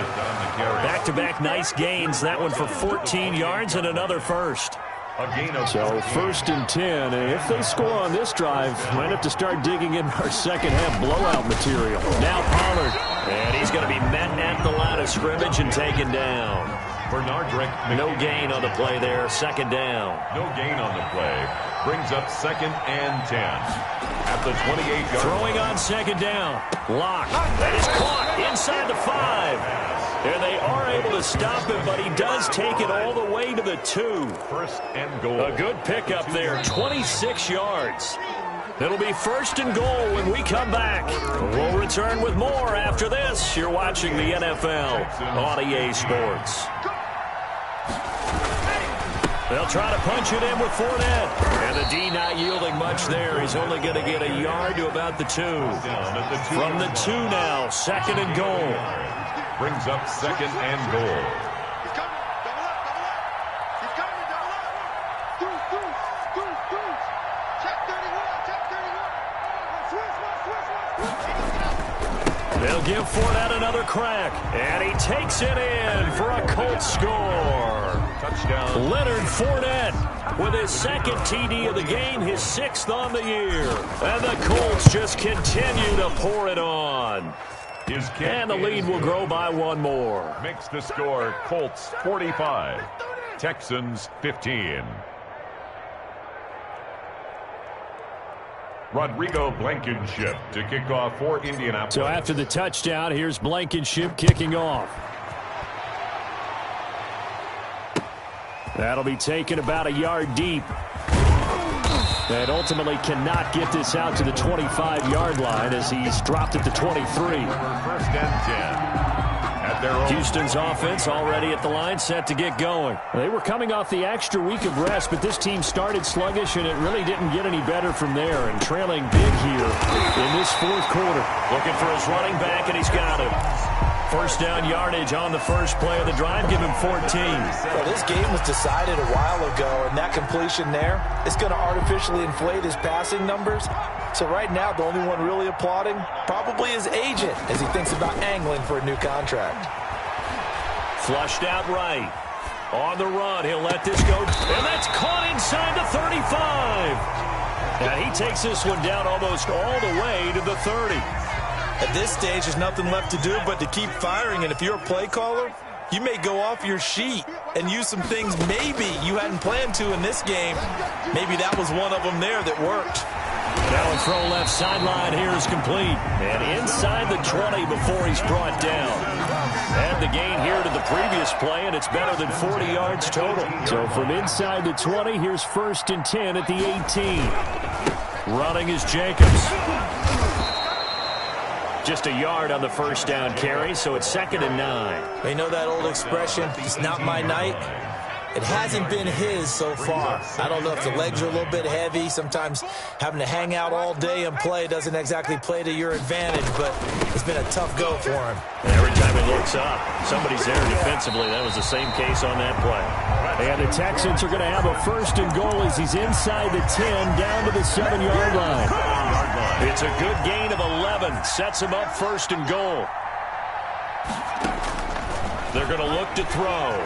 Back-to-back nice gains. That one for 14 yards and another first. So 1st and 10, and if they score on this drive, might have to start digging in our second-half blowout material. Now Pollard, and he's going to be met at the line of scrimmage and taken down. No gain on the play there, second down. No gain on the play. Brings up 2nd and 10. At the 28-yard Throwing on second down. Lock. That is caught inside the 5. And they are able to stop him, but he does take it all the way to the 2. 1st and goal. A good pickup there, 26 yards. It'll be 1st and goal when we come back. We'll return with more after this. You're watching the NFL on EA Sports. They'll try to punch it in with Fournette. And the D not yielding much there. He's only going to get a yard to about the 2. From the 2 now, 2nd and goal. Brings up 2nd and goal. He's coming. Double up. He's coming. Double up. Deuce. Check 31. They'll give Fournette another crack. And he takes it in for a Colts score. Touchdown. Leonard Fournette with his 2nd TD of the game, his 6th on the year. And the Colts just continue to pour it on. And the lead will grow by 1 more. Makes the score Colts 45, Texans 15. Rodrigo Blankenship to kick off for Indianapolis. So after the touchdown, here's Blankenship kicking off. That'll be taken about a yard deep. And ultimately cannot get this out to the 25-yard line as he's dropped at the 23. 1st and 10. Houston's offense already at the line, set to get going. They were coming off the extra week of rest, but this team started sluggish, and it really didn't get any better from there. And trailing big here in this 4th quarter. Looking for his running back, and he's got him. First down yardage on the first play of the drive. Give him 14. Well, this game was decided a while ago, and that completion there is going to artificially inflate his passing numbers. So right now, the only one really applauding probably his agent as he thinks about angling for a new contract. Flushed out right. On the run, he'll let this go. And that's caught inside the 35. And he takes this one down almost all the way to the 30. At this stage, there's nothing left to do but to keep firing. And if you're a play caller, you may go off your sheet and use some things maybe you hadn't planned to in this game. Maybe that was one of them there that worked. Now a throw left sideline here is complete. And inside the 20 before he's brought down. And the gain here to the previous play, and it's better than 40 yards total. So from inside the 20, here's 1st and 10 at the 18. Running is Jacobs. Just a yard on the first down carry, so it's 2nd and 9. You know that old expression, it's not my night? It hasn't been his so far. I don't know if the legs are a little bit heavy. Sometimes having to hang out all day and play doesn't exactly play to your advantage, but it's been a tough go for him. Every time he looks up, somebody's there defensively. That was the same case on that play. And the Texans are going to have a 1st and goal as he's inside the 10 down to the 7-yard line. It's a good gain of 11. Sets him up 1st and goal. They're going to look to throw.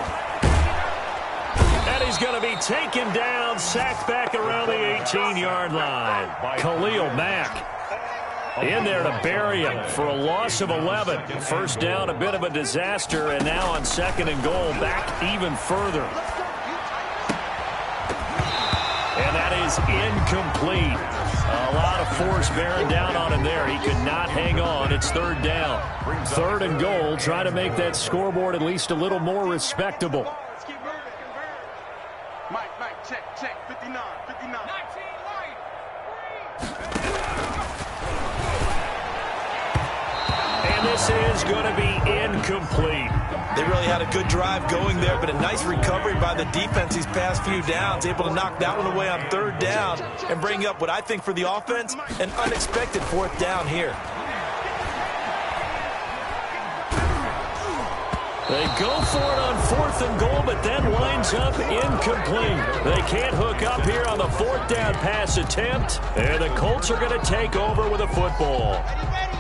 And he's going to be taken down, sacked back around the 18-yard line. Khalil Mack in there to bury him for a loss of 11. First down, a bit of a disaster, and now on 2nd and goal, back even further. And that is incomplete. A lot of force bearing down on him there. He could not hang on. It's 3rd down. 3rd and goal. Try to make that scoreboard at least a little more respectable. Mike, check, 59, 59. 19, right. And this is going to be incomplete. They really had a good drive going there, but a nice recovery by the defense these past few downs, able to knock that one away on 3rd down and bring up what I think for the offense, an unexpected 4th down here. They go for it on 4th and goal, but then winds up incomplete. They can't hook up here on the 4th down pass attempt, and the Colts are going to take over with a football.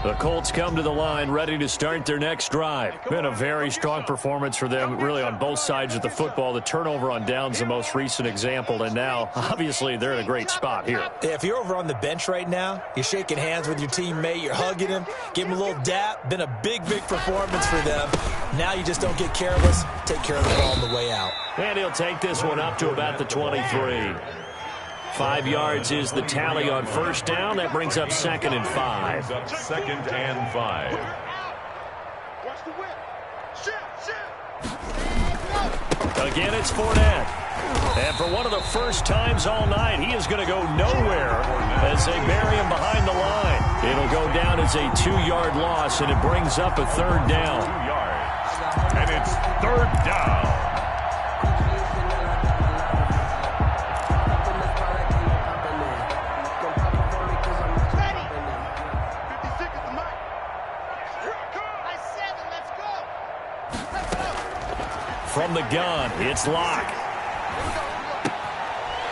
The Colts come to the line ready to start their next drive. Been a very strong performance for them, really, on both sides of the football. The turnover on downs, the most recent example, and now, obviously, they're in a great spot here. Yeah, if you're over on the bench right now, you're shaking hands with your teammate, you're hugging him, give him a little dap. Been a big performance for them. Now you just don't get careless. Take care of the ball on the way out. And he'll take this one up to about the 23. 5 yards is the tally on 1st down. That brings up 2nd and 5. 2nd and 5. Watch the whip. Shift. Again, it's Fournette. And for one of the first times all night, he is going to go nowhere as they bury him behind the line. It'll go down as a 2-yard loss, and it brings up a 3rd down. 2 yards. And it's 3rd down. From the gun, it's Locke.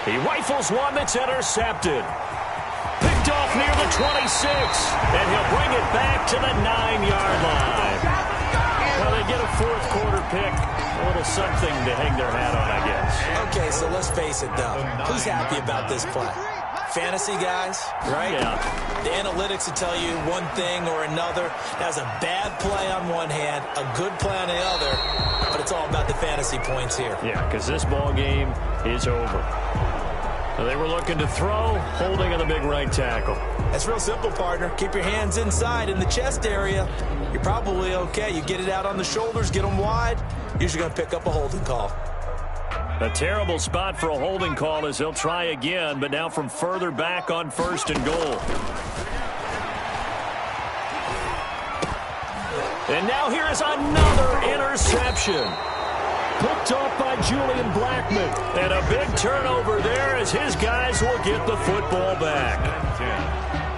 He rifles one that's intercepted. Picked off near the 26, and he'll bring it back to the 9-yard line. Well, they get a 4th quarter pick. A little something to hang their hat on, I guess. Okay, so let's face it, though. Who's happy about this play? Fantasy guys, right? Yeah. The analytics will tell you one thing or another. That's a bad play on one hand, a good play on the other, but it's all about the fantasy points here. Yeah, because this ball game is over. They were looking to throw, holding on the big right tackle. That's real simple, partner. Keep your hands inside in the chest area. You're probably okay. You get it out on the shoulders, get them wide, usually going to pick up a holding call. A terrible spot for a holding call as they'll try again, but now from further back on 1st and goal. And now here is another interception. Picked off by Julian Blackman. And a big turnover there as his guys will get the football back.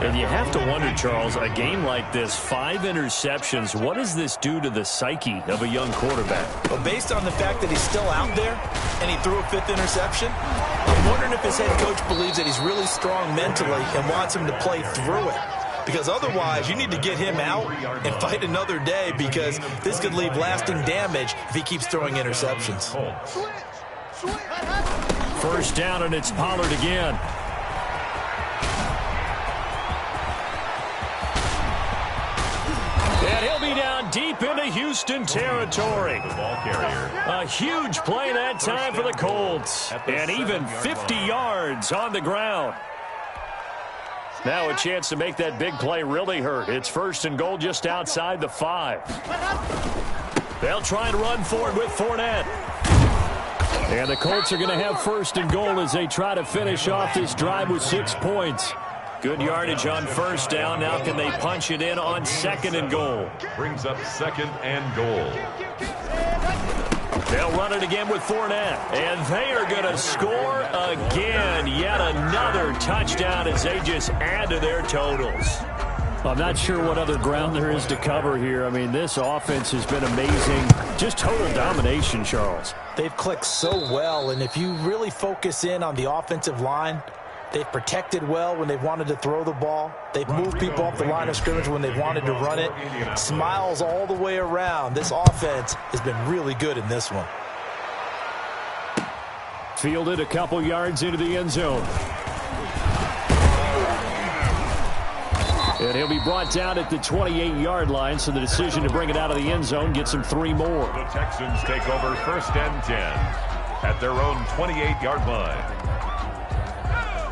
And you have to wonder, Charles, a game like this, 5 interceptions, what does this do to the psyche of a young quarterback? Well, based on the fact that he's still out there and he threw a 5th interception, I'm wondering if his head coach believes that he's really strong mentally and wants him to play through it. Because otherwise, you need to get him out and fight another day, because this could leave lasting damage if he keeps throwing interceptions. 1st down, and it's Pollard again. And he'll be down deep into Houston territory. A huge play that time for the Colts. And even 50 yards on the ground. Now a chance to make that big play really hurt. It's 1st and goal just outside the 5. They'll try and run for it with Fournette. And the Colts are going to have 1st and goal as they try to finish off this drive with 6 points. Good yardage on 1st down. Now can they punch it in on 2nd and goal? Brings up 2nd and goal. They'll run it again with Fournette. And they are going to score again. Yet another touchdown as they just add to their totals. I'm not sure what other ground there is to cover here. I mean, this offense has been amazing. Just total domination, Charles. They've clicked so well, and if you really focus in on the offensive line, they've protected well when they've wanted to throw the ball. They've moved people off the line of scrimmage when they've wanted to run it. Smiles all the way around. This offense has been really good in this one. Fielded a couple yards into the end zone. And he'll be brought down at the 28-yard line, so the decision to bring it out of the end zone gets him 3 more. The Texans take over 1st and 10 at their own 28-yard line.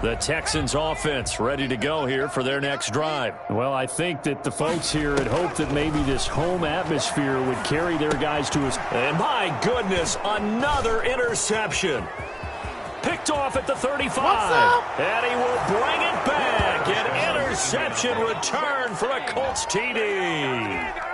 The Texans offense ready to go here for their next drive. Well, I think that the folks here had hoped that maybe this home atmosphere would carry their guys to us. And my goodness, another interception. Picked off at the 35. And he will bring it back. An interception return for a Colts TD.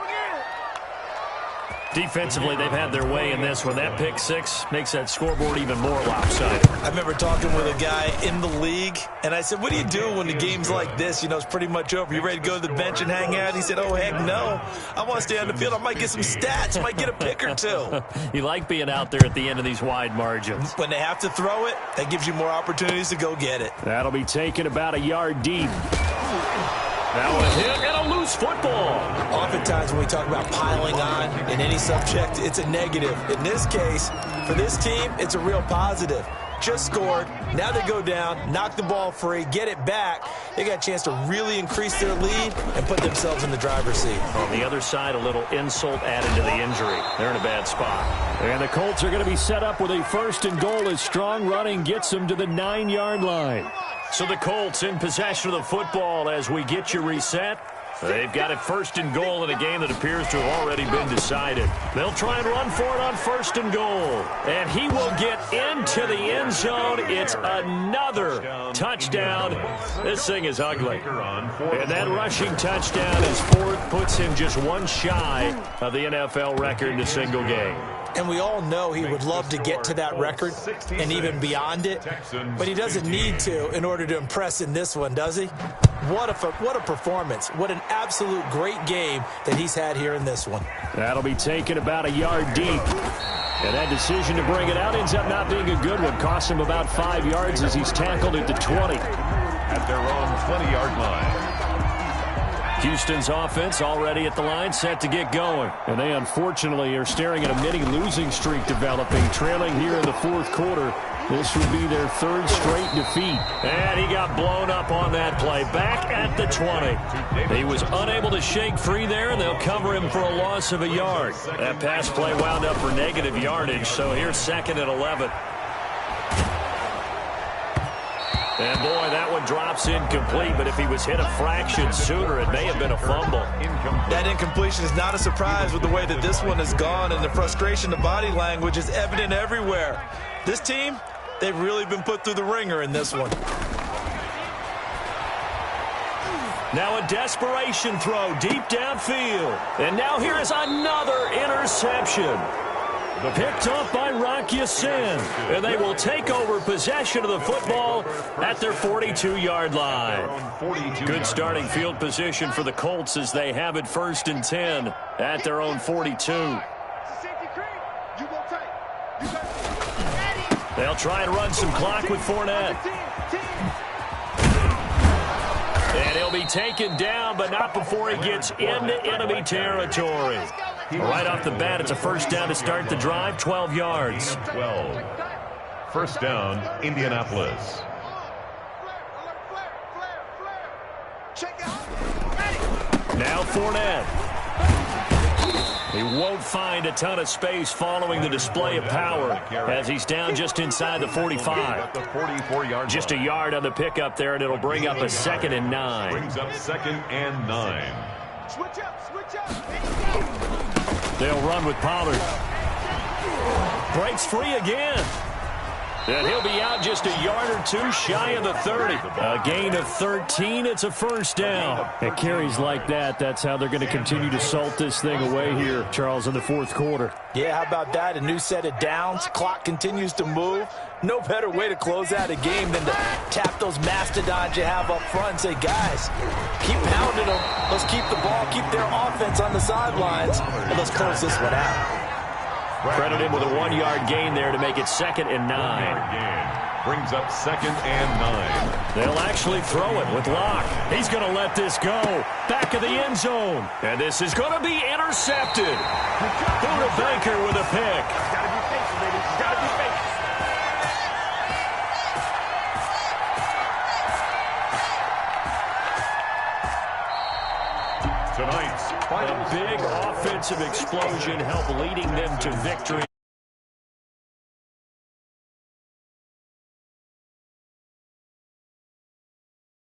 Defensively, they've had their way in this one. That pick six makes that scoreboard even more lopsided. I remember talking with a guy in the league, and I said, what do you do when the game's like this? You know, it's pretty much over. You ready to go to the bench and hang out? He said, oh, heck no. I want to stay on the field. I might get some stats. Might get a pick or two. You like being out there at the end of these wide margins. When they have to throw it, that gives you more opportunities to go get it. That'll be taken about a yard deep. Now a hit and a loose football. Oftentimes when we talk about piling on in any subject, it's a negative. In this case, for this team, it's a real positive. Just scored. Now they go down, knock the ball free, get it back. They got a chance to really increase their lead and put themselves in the driver's seat. On the other side, a little insult added to the injury. They're in a bad spot. And the Colts are going to be set up with a 1st and goal as strong running gets them to the 9-yard line. So the Colts in possession of the football as we get you reset. They've got it 1st and goal in a game that appears to have already been decided. They'll try and run for it on 1st and goal. And he will get into the end zone. It's another touchdown. This thing is ugly. And that rushing touchdown is 4th, puts him just one shy of the NFL record in a single game. And we all know he would love to get to that record and even beyond it, but he doesn't need to in order to impress in this one, does he? What a performance. What an absolute great game that he's had here in this one. That'll be taken about a yard deep. And that decision to bring it out ends up not being a good one. Costs him about 5 yards as he's tackled at the 20. At their own 20-yard line. Houston's offense already at the line, set to get going. And they unfortunately are staring at a mini losing streak developing, trailing here in the 4th quarter. This would be their 3rd straight defeat. And he got blown up on that play. Back at the 20. He was unable to shake free there, and they'll cover him for a loss of a yard. That pass play wound up for negative yardage, so here's 2nd and 11. And, boy, that one drops incomplete, but if he was hit a fraction sooner, it may have been a fumble. That incompletion is not a surprise with the way that this one has gone, and the frustration, the body language is evident everywhere. This team, they've really been put through the ringer in this one. Now a desperation throw deep downfield. And now here is another interception. Picked off by Rock Ya-Sin. And they will take over possession of the football at their 42-yard line. Good starting field position for the Colts as they have it 1st and 10 at their own 42. They'll try and run some clock with Fournette. And he'll be taken down, but not before he gets into enemy territory. Right off the bat, it's a 1st down to start the drive, 12 yards. 12. 1st down, Indianapolis. Now Fournette. He won't find a ton of space following the display of power as he's down just inside the 45. Just a yard on the pickup there, and it'll bring up a 2nd and 9. Brings up 2nd and 9. They'll run with Pollard. Breaks free again. And he'll be out just a yard or two shy of the 30. A gain of 13. It's a 1st down. At carries like that, that's how they're going to continue to salt this thing away here, Charles, in the 4th quarter. Yeah, how about that? A new set of downs. Clock continues to move. No better way to close out a game than to tap those mastodons you have up front and say, guys, keep pounding them. Let's keep the ball, keep their offense on the sidelines, and let's close this one out. Credit him with a 1-yard gain there to make it 2nd and 9. Brings up 2nd and 9. They'll actually throw it with Locke. He's going to let this go. Back of the end zone. And this is going to be intercepted. Buda Baker with a pick. tonight's final. A big offensive explosion helped leading them to victory.